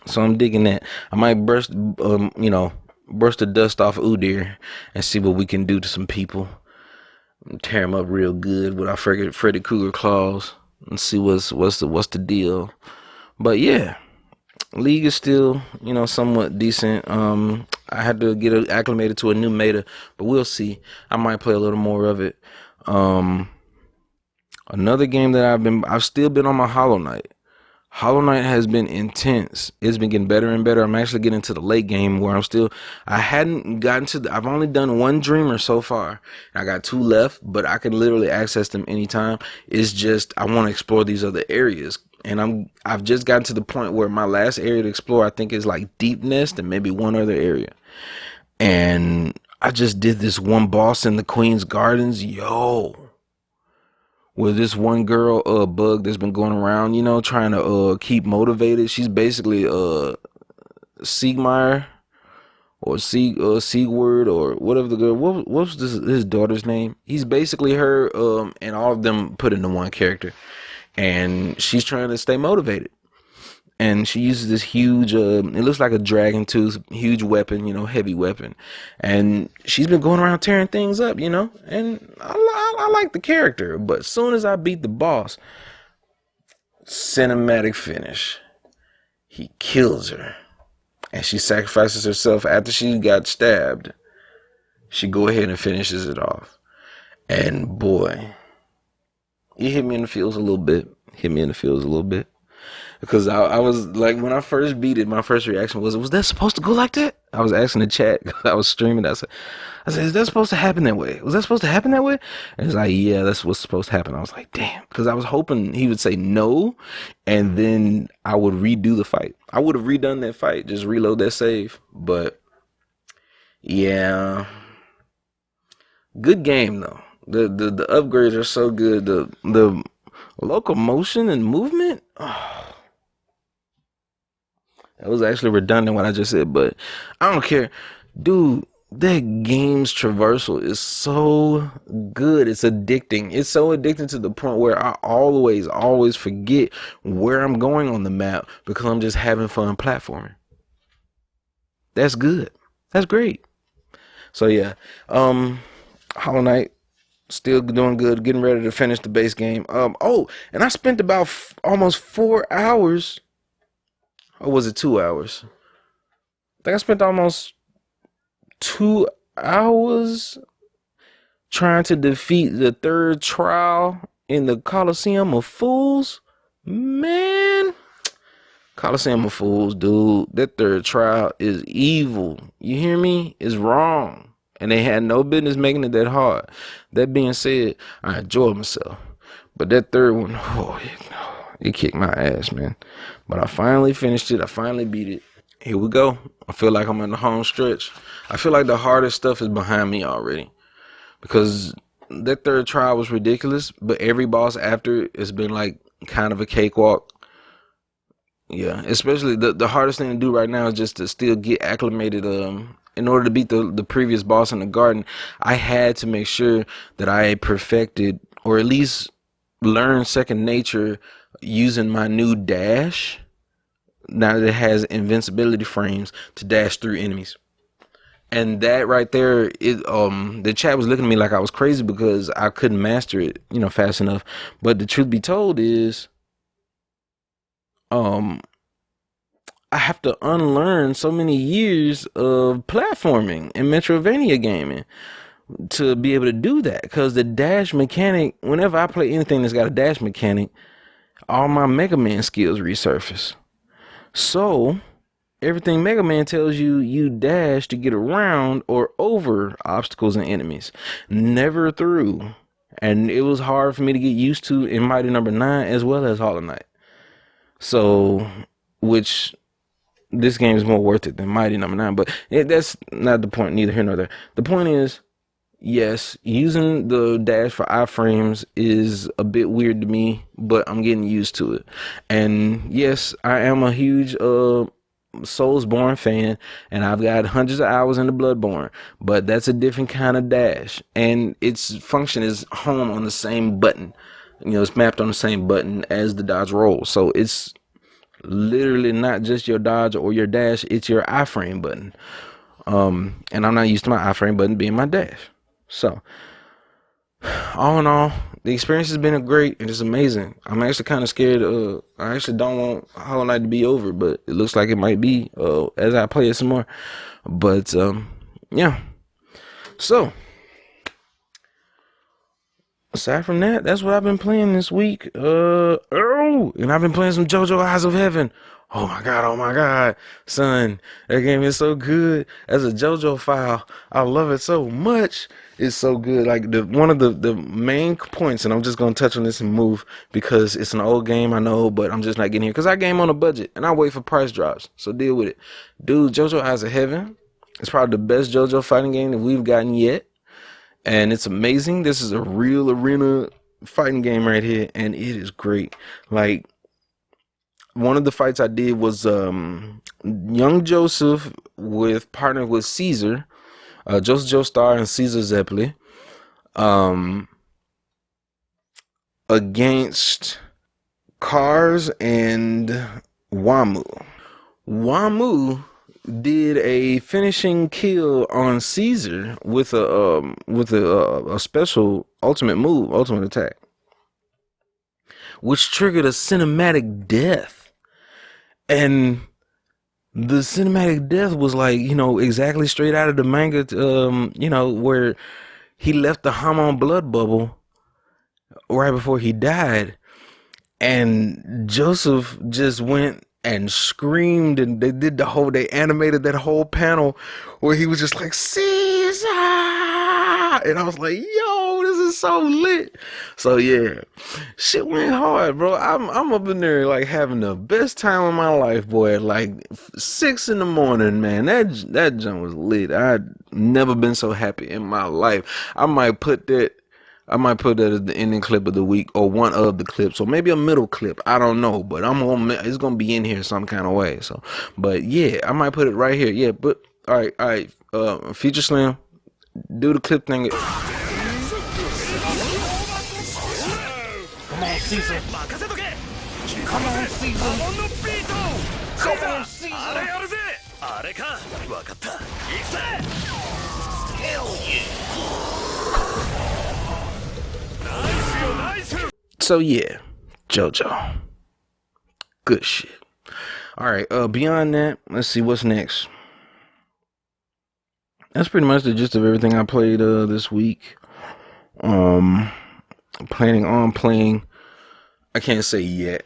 So I'm digging that. I might burst the dust off Udyr and see what we can do to some people. Tear them up real good with our Freddy Krueger claws and see what's the deal. But yeah, League is still somewhat decent. I had to get acclimated to a new meta, but we'll see. I might play a little more of it. Another game that I've still been on my Hollow Knight. Hollow Knight has been intense. It's been getting better and better. I'm actually getting to the late game where I hadn't gotten I've only done one Dreamer so far. I got 2 left, but I can literally access them anytime. It's just, I want to explore these other areas. And I've just gotten to the point where my last area to explore, I think, is like Deep Nest and maybe one other area. And I just did this one boss in the Queen's Gardens. With this one girl, Bug, that's been going around, trying to keep motivated. She's basically Siegmeyer or Siegward or whatever the girl. What's his daughter's name? He's basically her, and all of them put into one character. And she's trying to stay motivated. And she uses this huge, it looks like a dragon tooth, huge weapon, heavy weapon. And she's been going around tearing things up, and I like the character. But as soon as I beat the boss, cinematic finish, he kills her. And she sacrifices herself after she got stabbed. She go ahead and finishes it off. And boy, it hit me in the feels a little bit. Because I was like, when I first beat it, my first reaction was that supposed to go like that? I was asking the chat. I was streaming. I said, is that supposed to happen that way? Was that supposed to happen that way? And it's like, yeah, that's what's supposed to happen. I was like, damn. Because I was hoping he would say no, and then I would redo the fight. I would have redone that fight, just reload that save. But yeah, good game though. The upgrades are so good. The locomotion and movement. Oh. That was actually redundant what I just said, but I don't care. Dude, that game's traversal is so good. It's addicting. It's so addicting to the point where I always forget where I'm going on the map because I'm just having fun platforming. That's good. That's great. So yeah, Hollow Knight, still doing good, getting ready to finish the base game. And I spent about almost 4 hours. Or was it 2 hours? I think I spent almost 2 hours trying to defeat the 3rd trial in the Coliseum of Fools. Man, Coliseum of Fools, dude. That 3rd trial is evil. You hear me? It's wrong. And they had no business making it that hard. That being said, I enjoyed myself. But that 3rd one, it kicked my ass, man. But I finally finished it. I finally beat it. Here we go. I feel like I'm in the home stretch. I feel like the hardest stuff is behind me already. Because that 3rd trial was ridiculous. But every boss after it has been like kind of a cakewalk. Yeah. Especially the hardest thing to do right now is just to still get acclimated. In order to beat the previous boss in the garden, I had to make sure that I perfected or at least learned second nature using my new dash. Now that it has invincibility frames to dash through enemies. And that right there, the chat was looking at me like I was crazy because I couldn't master it, fast enough. But the truth be told is, I have to unlearn so many years of platforming and Metrovania gaming to be able to do that. Because the dash mechanic, whenever I play anything that's got a dash mechanic, all my Mega Man skills resurface. So everything Mega Man tells you dash to get around or over obstacles and enemies, never through. And it was hard for me to get used to in Mighty Number 9 as well as Hollow Knight. So, which this game is more worth it than Mighty Number 9. But that's not the point, neither here nor there. The point is, yes, using the dash for iframes is a bit weird to me, but I'm getting used to it. And yes, I am a huge Soulsborne fan, and I've got hundreds of hours into Bloodborne, but that's a different kind of dash, and its function is home on the same button. It's mapped on the same button as the dodge roll, so it's literally not just your dodge or your dash, it's your iframe button. And I'm not used to my iframe button being my dash. So all in all, the experience has been great and it's amazing. I'm actually kind of scared. I actually don't want Hollow Knight to be over, but it looks like it might be as I play it some more. But yeah. So aside from that, that's what I've been playing this week. And I've been playing some JoJo Eyes of Heaven. Oh my god, son, that game is so good. As a JoJo file, I love it so much. It's so good. Like one of the main points, and I'm just gonna touch on this and move because it's an old game, I know, but I'm just not getting here because I game on a budget and I wait for price drops. So deal with it, dude. JoJo Eyes of Heaven is probably the best JoJo fighting game that we've gotten yet, and it's amazing. This is a real arena fighting game right here, and it is great. Like, one of the fights I did was young Joseph partnered with Caesar, Joseph Joestar and Caesar Zeppeli, against Cars and Wamu. Wamu did a finishing kill on Caesar with a special ultimate attack, which triggered a cinematic death. And the cinematic death was like, exactly straight out of the manga, where he left the Hamon blood bubble right before he died. And Joseph just went and screamed, and they animated that whole panel where he was just like, Caesar! And I was like, yo, this is so lit. So yeah, shit went hard, bro. I'm up in there like having the best time of my life, boy. At like 6 a.m, man. That jump was lit. I'd never been so happy in my life. I might put that as the ending clip of the week, or one of the clips, or maybe a middle clip. I don't know, but it's gonna be in here some kind of way. So, but yeah, I might put it right here. Yeah, but all right. Feature Slim, do the clip thing. Come on, Caesar. Come on, Caesar. Come on, Caesar. Hell yeah. So yeah, JoJo. Good shit. Alright, beyond that, let's see what's next. That's pretty much the gist of everything I played this week. Planning on playing, I can't say yet,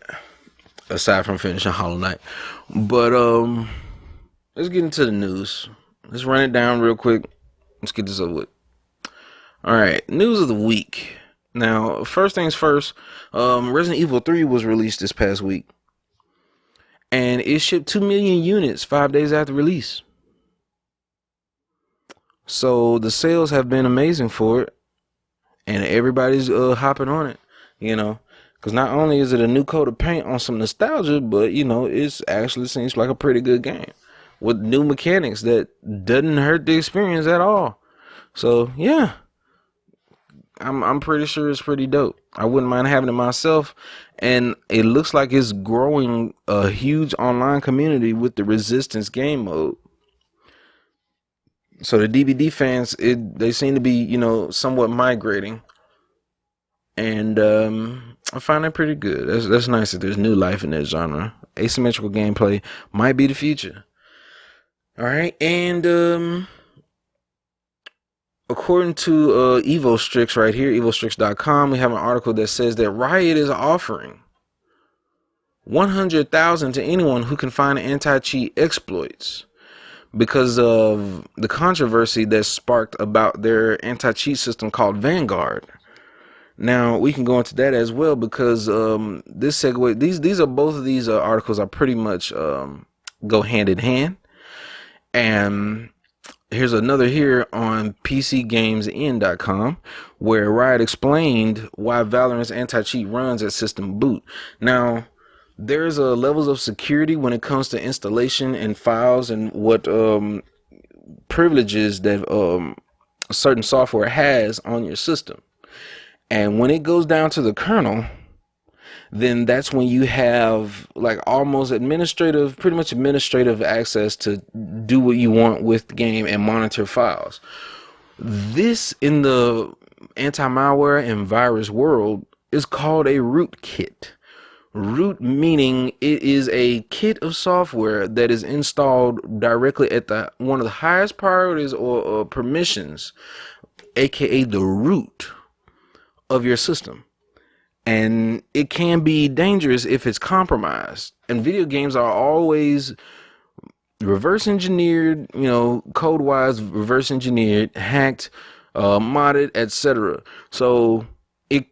aside from finishing Hollow Knight. But let's get into the news. Let's run it down real quick. Let's get this over with. Alright, news of the week. Now, first things first, Resident Evil 3 was released this past week. And it shipped 2 million units 5 days after release. So the sales have been amazing for it. And everybody's hopping on it, Because not only is it a new coat of paint on some nostalgia, but, it actually seems like a pretty good game. With new mechanics that doesn't hurt the experience at all. So, yeah. I'm pretty sure it's pretty dope. I wouldn't mind having it myself. And it looks like it's growing a huge online community with the Resistance game mode. So the DVD fans, they seem to be, somewhat migrating. And I find that pretty good. That's nice that there's new life in that genre. Asymmetrical gameplay might be the future. All right. And according to EvoStrix right here, evostrix.com, we have an article that says that Riot is offering $100,000 to anyone who can find anti-cheat exploits because of the controversy that sparked about their anti-cheat system called Vanguard. Now, we can go into that as well because this segue, these are both of these articles are pretty much go hand in hand. And here's another here on PCGamesN.com where Riot explained why Valorant's anti-cheat runs at system boot. Now, there's levels of security when it comes to installation and files and what privileges that certain software has on your system. And when it goes down to the kernel, then that's when you have like almost pretty much administrative access to do what you want with the game and monitor files. This in the anti-malware and virus world is called a rootkit. Root meaning it is a kit of software that is installed directly at one of the highest priorities or permissions, aka the root of your system. And it can be dangerous if it's compromised. And video games are always reverse engineered, code wise, reverse engineered, hacked, modded, etc. So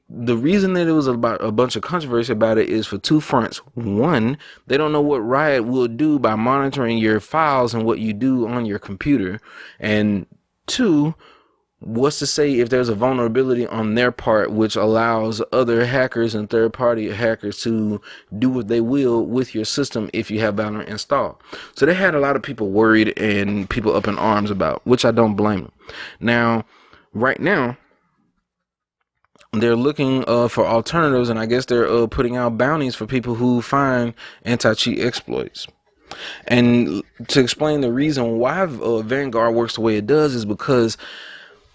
the reason that it was about a bunch of controversy about it is for two fronts. One, they don't know what Riot will do by monitoring your files and what you do on your computer. And two, what's to say if there's a vulnerability on their part which allows other hackers and third-party hackers to do what they will with your system if you have Valorant installed. So they had a lot of people worried and people up in arms about, which I don't blame them. Now, right now, they're looking for alternatives, and I guess they're putting out bounties for people who find anti-cheat exploits. And to explain the reason why Vanguard works the way it does is because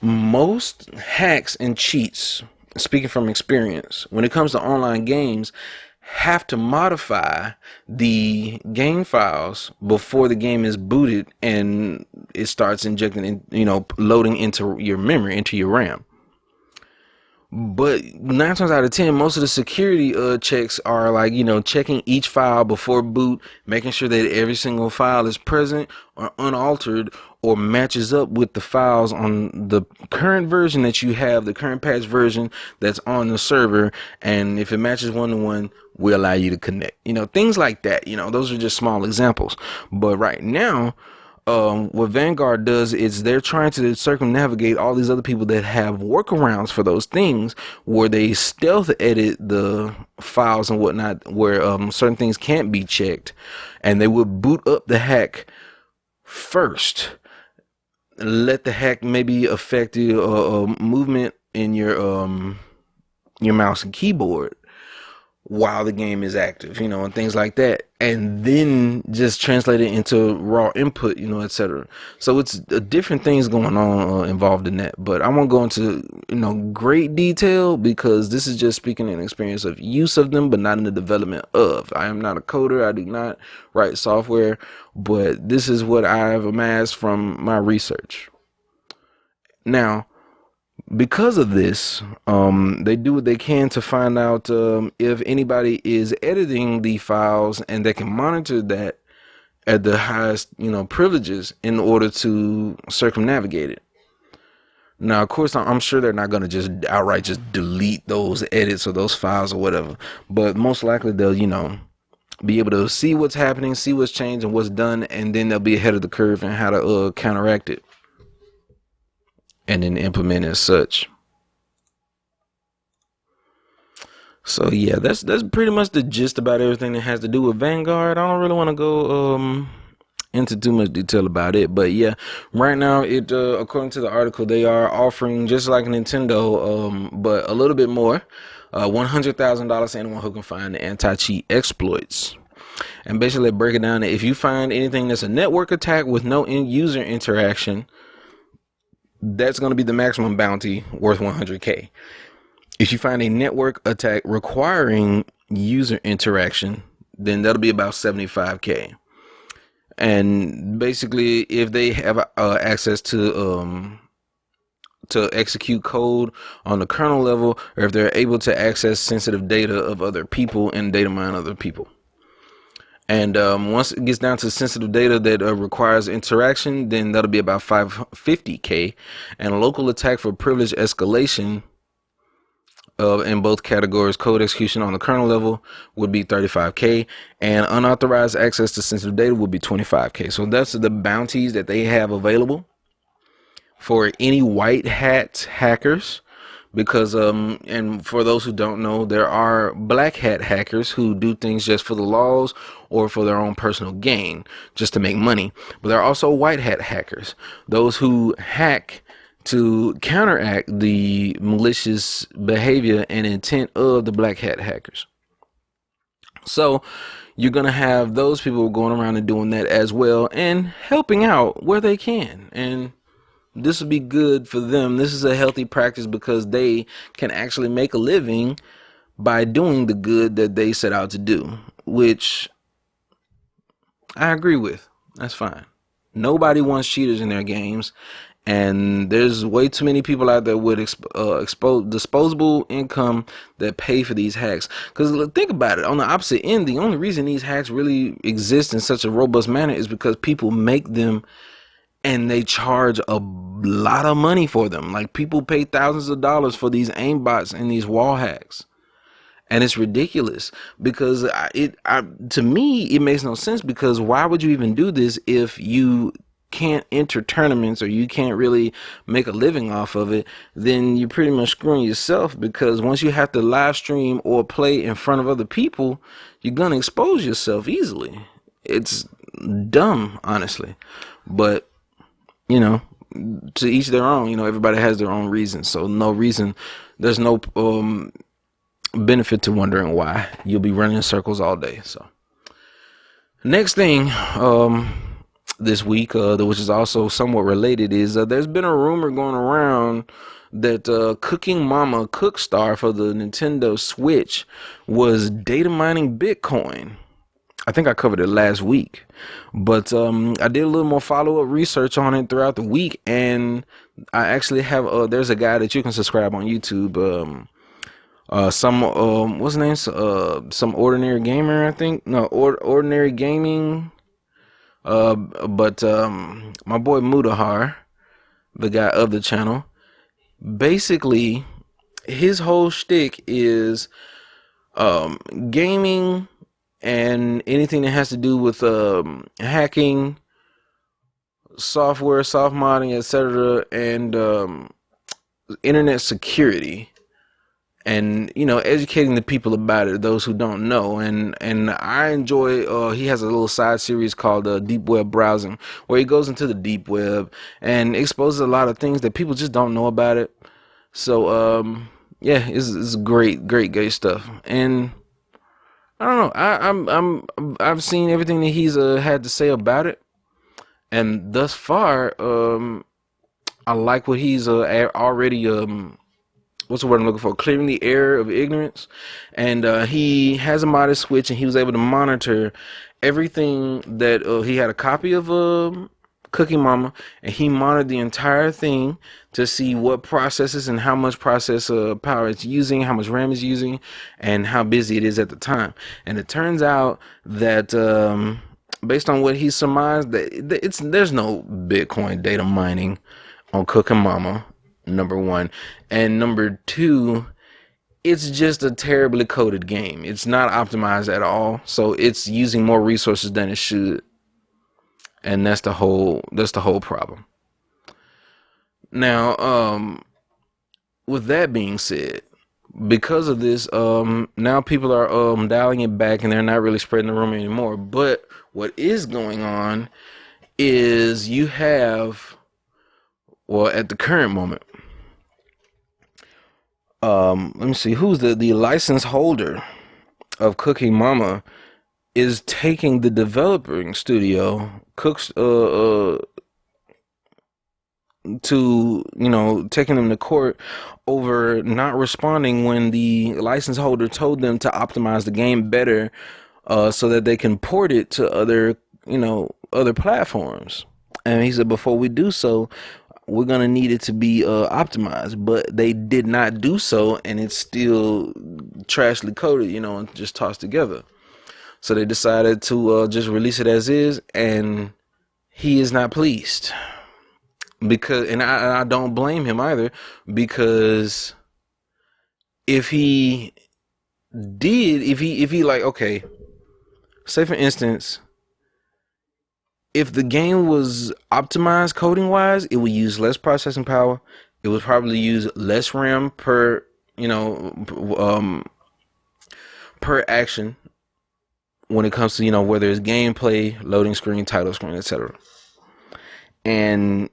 most hacks and cheats, speaking from experience, when it comes to online games, have to modify the game files before the game is booted and it starts injecting, loading into your memory, into your RAM. But 9 times out of 10, most of the security checks are like, checking each file before boot, making sure that every single file is present or unaltered or matches up with the files on the current version that you have, the current patch version that's on the server. And if it matches 1-to-1, we allow you to connect. Things like that. Those are just small examples. But right now, what Vanguard does is they're trying to circumnavigate all these other people that have workarounds for those things where they stealth edit the files and whatnot, where certain things can't be checked, and they would boot up the hack first, let the hack maybe affect the movement in your mouse and keyboard while the game is active, and things like that, and then just translate it into raw input, etc. So it's different things going on involved in that, but I won't go into great detail because this is just speaking in experience of use of them, but not in the development of. I am not a coder. I do not write software, but this is what I have amassed from my research. Now, because of this, they do what they can to find out if anybody is editing the files, and they can monitor that at the highest, privileges in order to circumnavigate it. Now, of course, I'm sure they're not going to just outright just delete those edits or those files or whatever, but most likely they'll, be able to see what's happening, see what's changed and what's done, and then they'll be ahead of the curve and how to counteract it and then implement as such. So yeah, that's pretty much the gist about everything that has to do with Vanguard. I don't really want to go into too much detail about it, but yeah, right now it according to the article, they are offering just like Nintendo, but a little bit more, $100,000 to anyone who can find the anti-cheat exploits. And basically break it down, if you find anything that's a network attack with no end user interaction, that's going to be the maximum bounty, worth $100K. If you find a network attack requiring user interaction, then that'll be about $75K. And basically, if they have access to execute code on the kernel level, or if they're able to access sensitive data of other people and data mine other people. And once it gets down to sensitive data that requires interaction, then that'll be about $550K. And a local attack for privilege escalation in both categories. Code execution on the kernel level would be 35K, and unauthorized access to sensitive data would be 25K. So that's the bounties that they have available for any white hat hackers. Because and for those who don't know, there are black hat hackers who do things just for the laws or for their own personal gain, just to make money. But there are also white hat hackers, those who hack to counteract the malicious behavior and intent of the black hat hackers. So you're going to have those people going around and doing that as well and helping out where they can. And this would be good for them. This is a healthy practice because they can actually make a living by doing the good that they set out to do, which I agree with. That's fine. Nobody wants cheaters in their games, and there's way too many people out there with disposable income that pay for these hacks. Because think about it, on the opposite end, the only reason these hacks really exist in such a robust manner is because people make them and they charge a lot of money for them. Like, people pay thousands of dollars for these aimbots and these wall hacks, and it's ridiculous because to me it makes no sense. Because why would you even do this if you can't enter tournaments or you can't really make a living off of it? Then you're pretty much screwing yourself, because once you have to live stream or play in front of other people, you're gonna expose yourself easily. It's dumb, honestly, but you know, to each their own. You know, everybody has their own reasons. So there's no benefit to wondering why. You'll be running in circles all day. So next thing this week, which is also somewhat related, is there's been a rumor going around that Cooking Mama Cookstar for the Nintendo Switch was data mining Bitcoin. I think I covered it last week, but I did a little more follow-up research on it throughout the week, and I actually have there's a guy that you can subscribe on YouTube, what's his name, some ordinary gamer, I think. No, ordinary gaming, but my boy Mudahar, the guy of the channel, basically his whole shtick is gaming and anything that has to do with hacking, software, soft modding, etc., and internet security, and educating the people about it, those who don't know. And I enjoy he has a little side series called Deep Web Browsing, where he goes into the deep web and exposes a lot of things that people just don't know about it. So yeah, it's great stuff. And I don't know. I've seen everything that he's had to say about it, and thus far, I like what he's already what's the word I'm looking for? Clearing the air of ignorance. And he has a modded Switch, and he was able to monitor everything that he had a copy of Cooking Mama, and he monitored the entire thing to see what processes and how much processor power it's using, how much RAM it's using, and how busy it is at the time. And it turns out that based on what he surmised, that there's no Bitcoin data mining on Cooking Mama, number one, and number two, it's just a terribly coded game. It's not optimized at all, so it's using more resources than it should. And that's the whole problem. Now, with that being said, because of this, now people are dialing it back, and they're not really spreading the rumor anymore. But what is going on is you have, well, at the current moment, let me see, who's the license holder of Cooking Mama is taking the developing studio Cooks to taking them to court over not responding when the license holder told them to optimize the game better, so that they can port it to other platforms. And he said, before we do so, we're gonna need it to be optimized. But they did not do so, and it's still trashly coded, and just tossed together. So they decided to just release it as is, and he is not pleased. And I don't blame him either, because if he if he like, okay, say for instance, if the game was optimized coding wise, it would use less processing power. It would probably use less RAM per, per action when it comes to, whether it's gameplay, loading screen, title screen, etc. And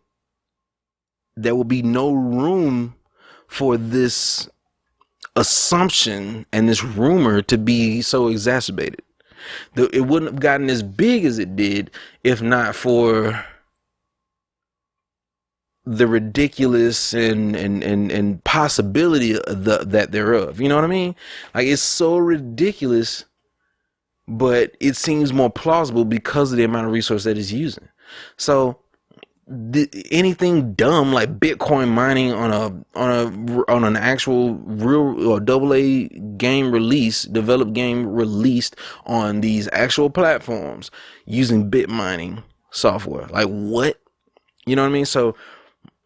there will be no room for this assumption and this rumor to be so exacerbated. It wouldn't have gotten as big as it did if not for the ridiculous and possibility that thereof. You know what I mean? Like, it's so ridiculous, but it seems more plausible because of the amount of resource that it's using. So anything dumb like Bitcoin mining on an actual real or AA game developed game released on these actual platforms using bit mining software, like what? You know what I mean? So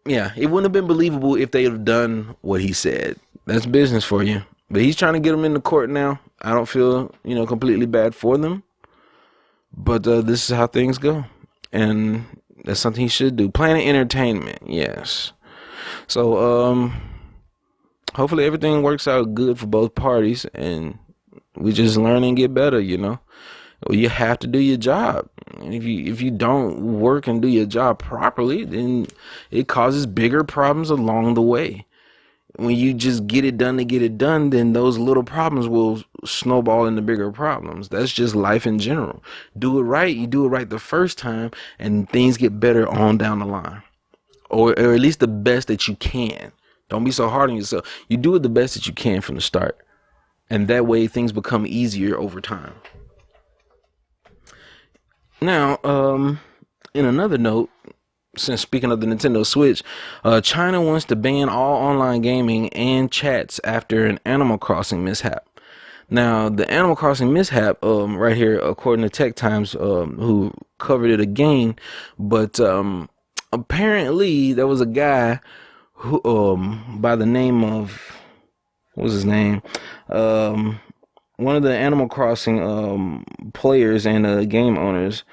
yeah, it wouldn't have been believable if they had done what he said. That's business for you. But he's trying to get them into court now. I don't feel, completely bad for them. But this is how things go. And that's something he should do. Planet Entertainment, yes. So, hopefully everything works out good for both parties. And we just learn and get better, Well, you have to do your job. And if you don't work and do your job properly, then it causes bigger problems along the way. When you just get it done to get it done, then those little problems will snowball into bigger problems. That's just life in general. Do it right. You do it right the first time, and things get better on down the line, or at least the best that you can. Don't be so hard on yourself. You do it the best that you can from the start, and that way things become easier over time. Now, in another note, since speaking of the Nintendo Switch, China wants to ban all online gaming and chats after an Animal Crossing mishap. Now, the Animal Crossing mishap, right here, according to Tech Times, who covered it again, but apparently there was a guy who, by the name of, what was his name? One of the Animal Crossing players and game owners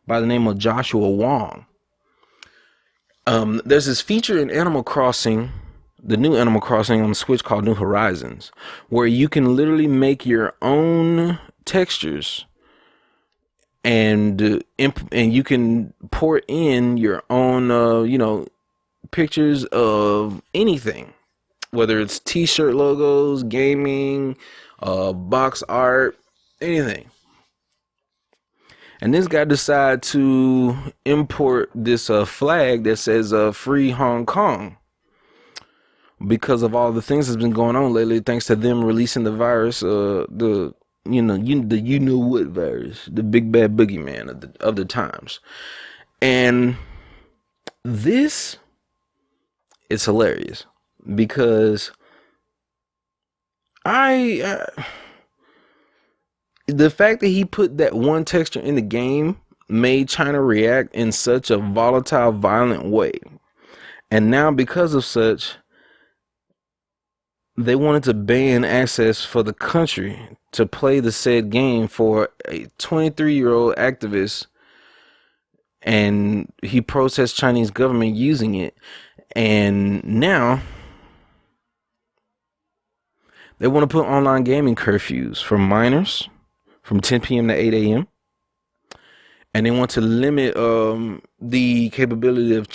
by the name of Joshua Wong. There's this feature in Animal Crossing, the new Animal Crossing on the Switch called New Horizons, where you can literally make your own textures and you can pour in your own, pictures of anything, whether it's t-shirt logos, gaming, box art, anything. And this guy decided to import this flag that says Free Hong Kong because of all the things that's been going on lately, thanks to them releasing the virus, the what virus, the big bad boogeyman of the times. And this is hilarious because the fact that he put that one texture in the game made China react in such a volatile, violent way. And now, because of such, they wanted to ban access for the country to play the said game for a 23-year-old activist. And he protests Chinese government using it. And now they want to put online gaming curfews for minors from 10 p.m. to 8 a.m. And they want to limit the capability of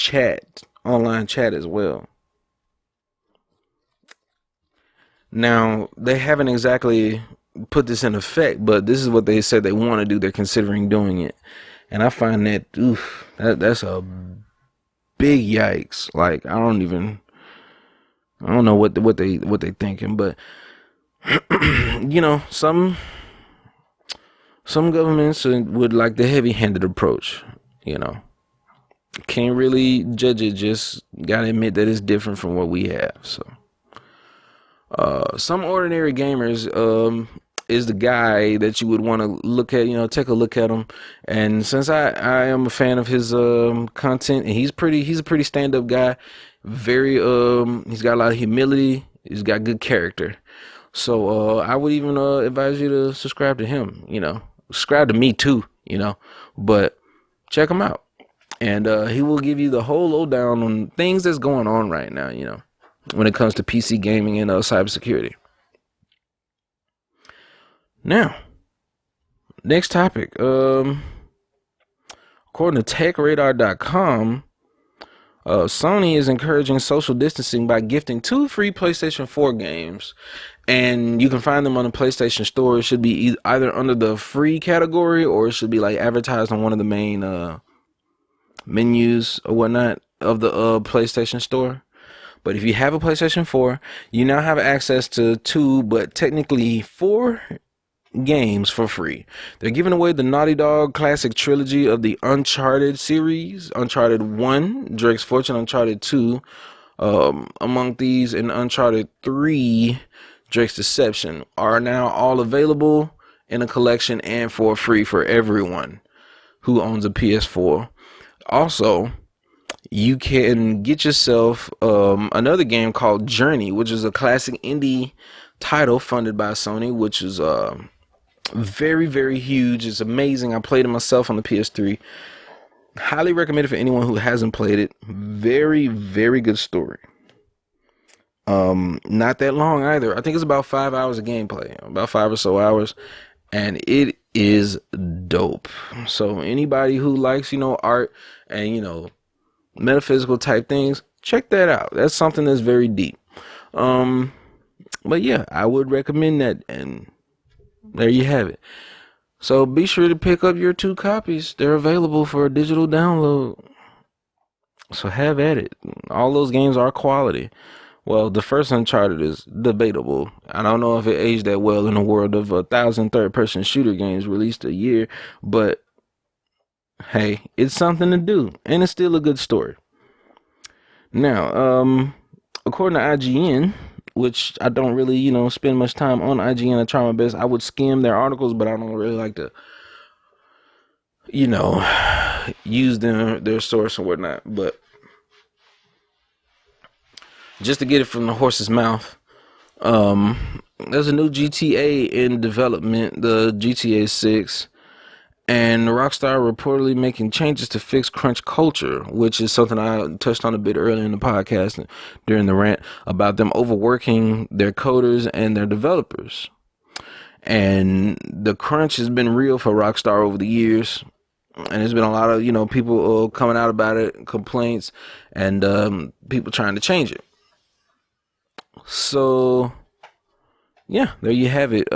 online chat as well. Now, they haven't exactly put this in effect, but this is what they said they want to do. They're considering doing it. And I find that, that's a big yikes. Like, I don't know what they thinking, but some governments would like the heavy-handed approach. Can't really judge it. Just gotta admit that it's different from what we have. So, some ordinary gamers is the guy that you would want to look at. Take a look at him. And since I am a fan of his content, and he's a pretty stand-up guy. Very he's got a lot of humility. He's got good character. So I would even advise you to subscribe to him. Subscribe to me too. But check him out, and he will give you the whole lowdown on things that's going on right now. When it comes to PC gaming and cybersecurity. Now, next topic. According to TechRadar.com, Sony is encouraging social distancing by gifting 2 free PlayStation 4 games, and you can find them on the PlayStation Store. It should be either under the free category, or it should be like advertised on one of the main menus or whatnot of the PlayStation Store. But if you have a PlayStation 4, you now have access to 2, but technically 4 games for free. They're giving away the Naughty Dog classic trilogy of the Uncharted series, Uncharted 1, Drake's Fortune, Uncharted 2, among these, and Uncharted 3, Drake's Deception, are now all available in a collection and for free for everyone who owns a PS4. Also, you can get yourself another game called Journey, which is a classic indie title funded by Sony, which is very, very huge. It's amazing. I played it myself on the PS3. Highly recommended for anyone who hasn't played it. Very, very good story. Not that long either. I think it's about 5 hours of gameplay, about 5 or so hours, and it is dope. So anybody who likes, art and, metaphysical type things, check that out. That's something that's very deep. But yeah, I would recommend that, and there you have it. So be sure to pick up your 2 copies. They're available for a digital download. So have at it. All those games are quality. Well, the first Uncharted is debatable. I don't know if it aged that well in the world of 1,000 third-person shooter games released a year, but hey, it's something to do, and it's still a good story. Now, according to IGN, which I don't really, spend much time on IGN. I try my best. I would skim their articles, but I don't really like to, use their source and whatnot. But just to get it from the horse's mouth, there's a new GTA in development, the GTA 6. And Rockstar reportedly making changes to fix crunch culture, which is something I touched on a bit earlier in the podcast during the rant about them overworking their coders and their developers. And the crunch has been real for Rockstar over the years. And there's been a lot of, people coming out about it, complaints, and people trying to change it. So, yeah, there you have it.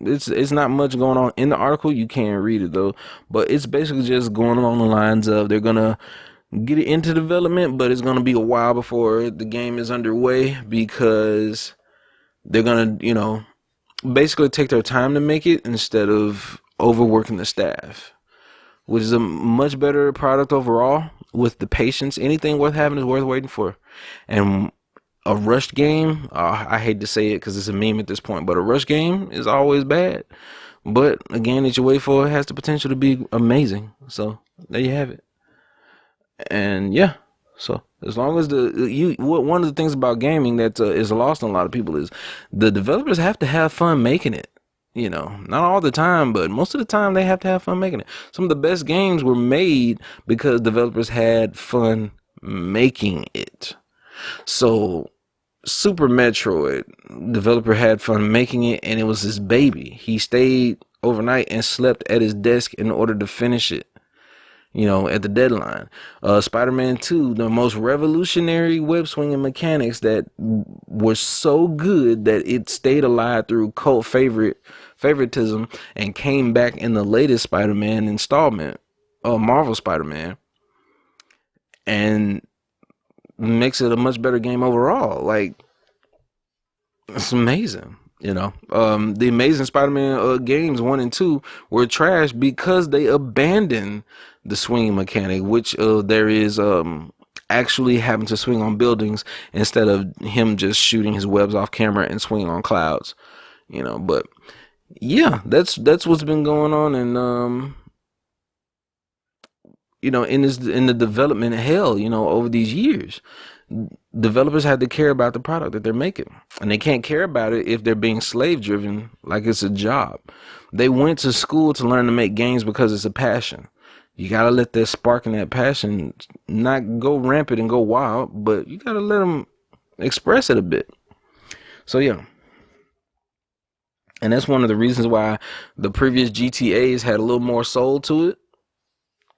It's not much going on in the article. You can't read it though, but it's basically just going along the lines of they're gonna get it into development, but it's gonna be a while before the game is underway because they're gonna, basically take their time to make it instead of overworking the staff, which is a much better product overall with the patience. Anything worth having is worth waiting for, and a rushed game, I hate to say it because it's a meme at this point, but a rushed game is always bad. But again, that you wait for, it has the potential to be amazing. So there you have it. And yeah, so as long as one of the things about gaming that is lost on a lot of people is the developers have to have fun making it. Not all the time, but most of the time they have to have fun making it. Some of the best games were made because developers had fun making it. So Super Metroid, developer had fun making it, and it was his baby. He stayed overnight and slept at his desk in order to finish it, at the deadline. Spider-Man 2, the most revolutionary web swinging mechanics that were so good that it stayed alive through cult favoritism and came back in the latest Spider-Man installment, Marvel Spider-Man, and makes it a much better game overall. Like, it's amazing. The Amazing Spider-Man games 1 and 2 were trash because they abandoned the swinging mechanic, which there is actually having to swing on buildings instead of him just shooting his webs off camera and swinging on clouds. But yeah, that's what's been going on, and in the development hell, over these years. Developers had to care about the product that they're making, and they can't care about it if they're being slave driven like it's a job. They went to school to learn to make games because it's a passion. You gotta let that spark and that passion not go rampant and go wild, but you gotta let them express it a bit. So yeah, and that's one of the reasons why the previous GTAs had a little more soul to it.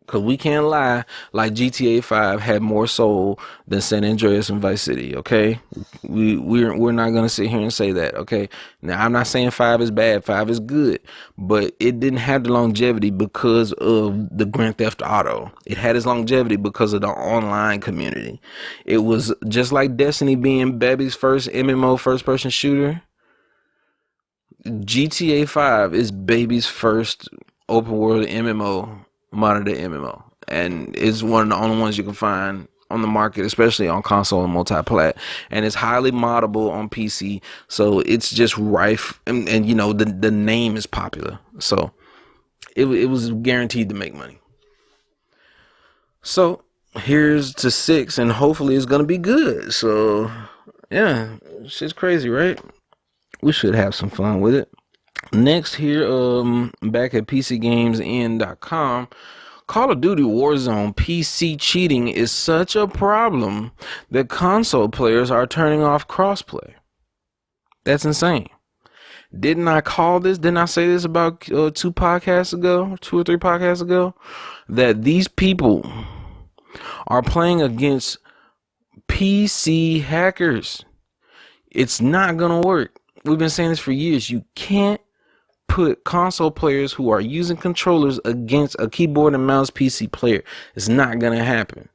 Cause we can't lie, like GTA 5 had more soul than San Andreas and Vice City. Okay, we're not gonna sit here and say that. Okay, now I'm not saying 5 is bad, 5 is good, but it didn't have the longevity because of the Grand Theft Auto. It had its longevity because of the online community. It was just like Destiny being Baby's first MMO first person shooter. GTA 5 is Baby's first open world MMO. Modern day MMO, and it's one of the only ones you can find on the market, especially on console and multi-plat, and it's highly moddable on PC, so it's just rife, and the name is popular, so it was guaranteed to make money. So here's to 6, and hopefully it's gonna be good. So yeah, shit's crazy, right? We should have some fun with it. Next here, back at PCGamesN.com, Call of Duty Warzone PC cheating is such a problem that console players are turning off crossplay. That's insane. Didn't I call this? Didn't I say this about 2 or 3 podcasts ago? That these people are playing against PC hackers. It's not going to work. We've been saying this for years. You can't put console players who are using controllers against a keyboard and mouse PC player. It's not going to happen.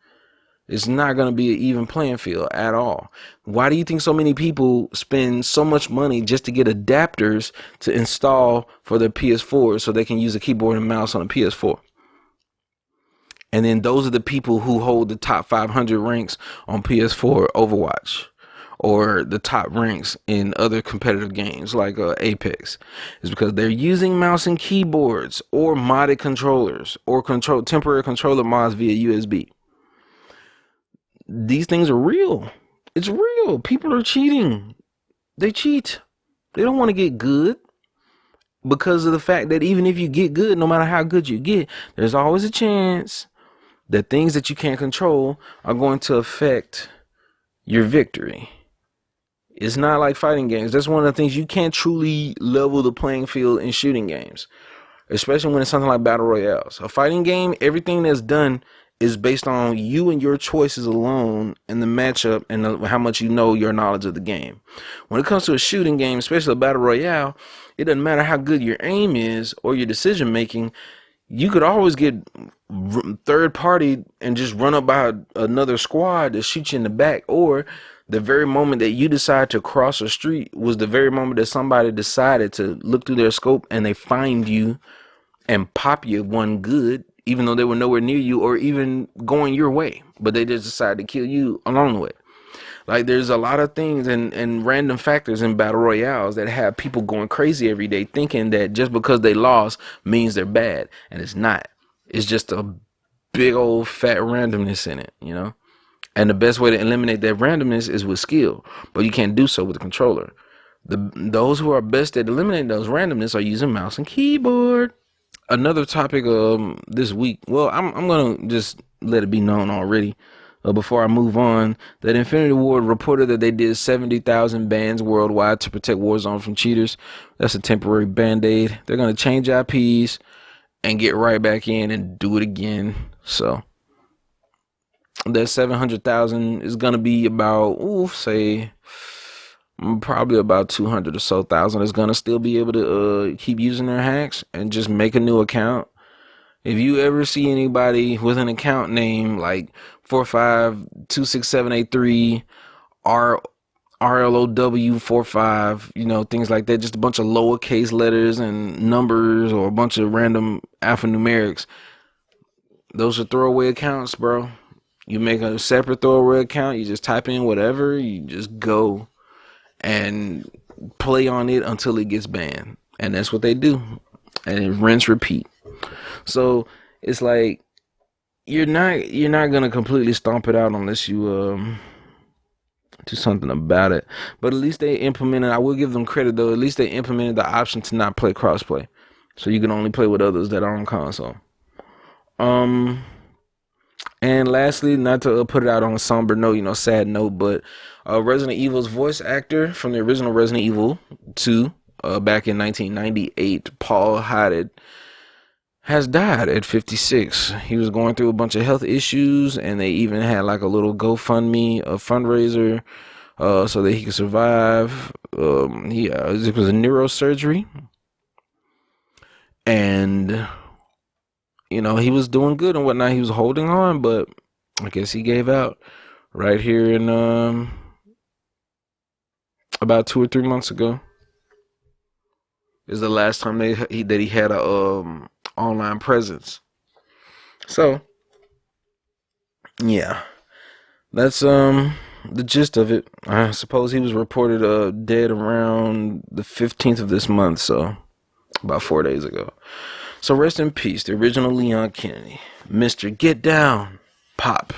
It's not going to be an even playing field at all. Why do you think so many people spend so much money just to get adapters to install for their PS4 so they can use a keyboard and mouse on a PS4? And then those are the people who hold the top 500 ranks on PS4 Overwatch, or the top ranks in other competitive games like Apex, is because they're using mouse and keyboards or modded controllers or temporary controller mods via USB. These things are real. It's real. People are cheating. They cheat. They don't want to get good because of the fact that even if you get good, no matter how good you get, there's always a chance that things that you can't control are going to affect your victory. It's not like fighting games. That's one of the things you can't truly level the playing field in shooting games, especially when it's something like battle royales. A fighting game, everything that's done is based on you and your choices alone and the matchup and how much you know your knowledge of the game. When it comes to a shooting game, especially a battle royale, it doesn't matter how good your aim is or your decision making. You could always get third party and just run up by another squad to shoot you in the back, or the very moment that you decide to cross a street was the very moment that somebody decided to look through their scope and they find you and pop you one good, even though they were nowhere near you or even going your way, but they just decided to kill you along the way. Like, there's a lot of things and random factors in battle royales that have people going crazy every day thinking that just because they lost means they're bad, and it's not. It's just a big old fat randomness in it, And the best way to eliminate that randomness is with skill, but you can't do so with a controller. Those who are best at eliminating those randomness are using mouse and keyboard. Another topic this week, well, I'm gonna just let it be known already before I move on, that Infinity Ward reported that they did 70,000 bans worldwide to protect Warzone from cheaters. That's a temporary band-aid. They're gonna change IPs and get right back in and do it again. So that 700,000 is going to be about, probably about 200 or so thousand is going to still be able to keep using their hacks and just make a new account. If you ever see anybody with an account name like 452678 RLOW45, things like that, just a bunch of lowercase letters and numbers or a bunch of random alphanumerics, those are throwaway accounts, bro. You make a separate throwaway account, you just type in whatever, you just go and play on it until it gets banned. And that's what they do. And rinse, repeat. So it's like, you're not gonna completely stomp it out unless you do something about it. But at least they implemented. I will give them credit though. At least they implemented the option to not play crossplay, so you can only play with others that are on console. And lastly, not to put it out on a somber note, sad note, but Resident Evil's voice actor from the original Resident Evil 2, back in 1998, Paul Haddad, has died at 56. He was going through a bunch of health issues, and they even had like a little GoFundMe, a fundraiser, so that he could survive. It was a neurosurgery, and he was doing good and whatnot. He was holding on, but I guess he gave out right here in about 2 or 3 months ago. Is the last time that he had a online presence. So yeah, that's the gist of it. I suppose he was reported dead around the 15th of this month, so about 4 days ago. So rest in peace, the original Leon Kennedy, Mr. Get Down, Pop.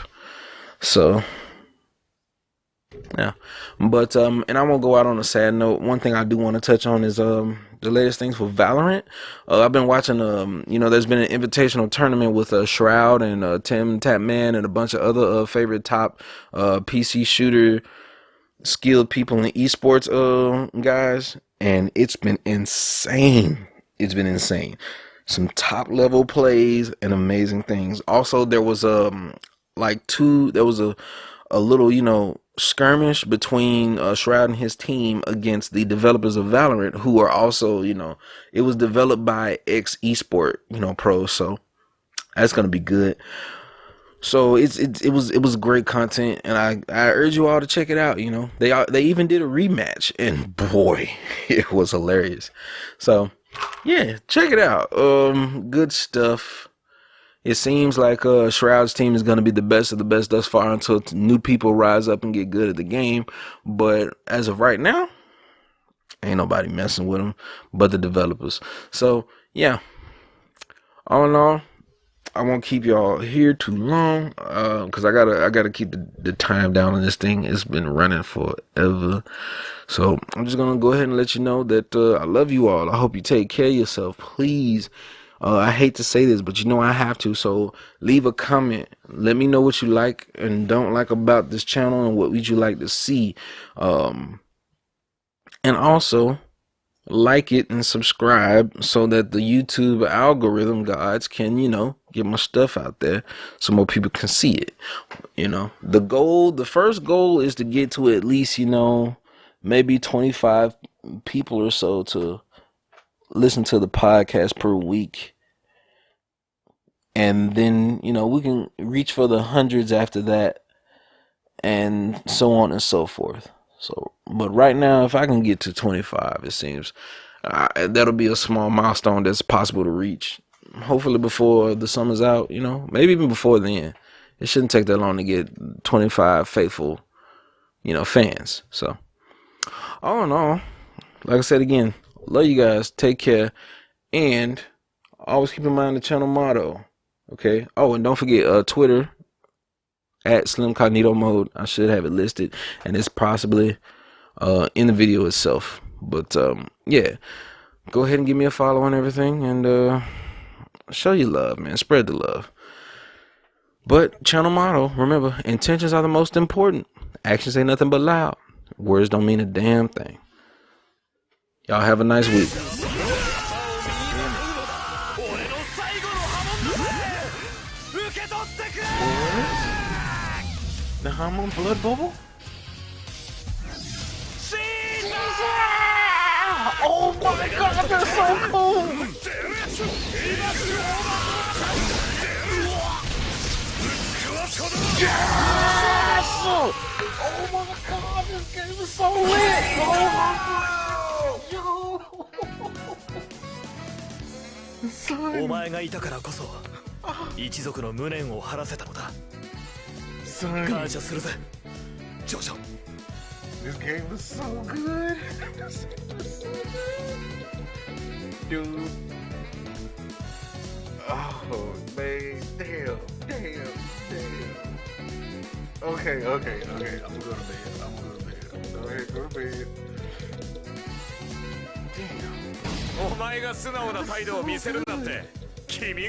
So yeah, but and I won't go out on a sad note. One thing I do want to touch on is the latest things for Valorant. I've been watching there's been an invitational tournament with Shroud and Tim Tapman and a bunch of other favorite top PC shooter skilled people in the esports guys, and it's been insane. It's been insane. Some top level plays and amazing things. Also, there was a little skirmish between Shroud and his team against the developers of Valorant, who are also it was developed by ex esport pros, so that's gonna be good. So it was great content, and I urge you all to check it out. They even did a rematch, and boy, it was hilarious. So yeah, check it out. Good stuff. It seems like Shroud's team is going to be the best of the best thus far until new people rise up and get good at the game. But as of right now, ain't nobody messing with them but the developers. So yeah, all in all, I won't keep y'all here too long because I gotta keep the time down on this thing. It's been running forever. So I'm just gonna go ahead and let you know that I love you all. I hope you take care of yourself, please. I hate to say this, but I have to. So leave a comment. Let me know what you like and don't like about this channel, and what would you like to see. And also like it and subscribe so that the YouTube algorithm gods can, get my stuff out there so more people can see it. The first goal is to get to at least, maybe 25 people or so to listen to the podcast per week, and then we can reach for the hundreds after that, and so on and so forth. So but right now, if I can get to 25, it seems that'll be a small milestone that's possible to reach, hopefully before the summer's out, maybe even before then. It shouldn't take that long to get 25 faithful fans. So all in all, like I said again, love you guys. Take care. And always keep in mind the channel motto. Okay. Oh, and don't forget Twitter at SlimCogcast mode. I should have it listed, and it's possibly in the video itself. But yeah, go ahead and give me a follow on everything, and show your love, man. Spread the love. But channel motto, remember, intentions are the most important. Actions ain't nothing but loud. Words don't mean a damn thing. Y'all have a nice week. The Hamon blood bubble? Oh my god, that's so cool! Yes! Oh my god, this game is so lit! Oh my god! Yo! お前がいたからこそ一族の無念を晴らせたのだ。感謝するぜ、ジョジョ。This game is so good. This game is so good. Dude. Oh man, damn. Damn. Okay. I'm gonna go to bed. Go ahead, go to bed. Damn. お前が素直な態度を見せるなんて君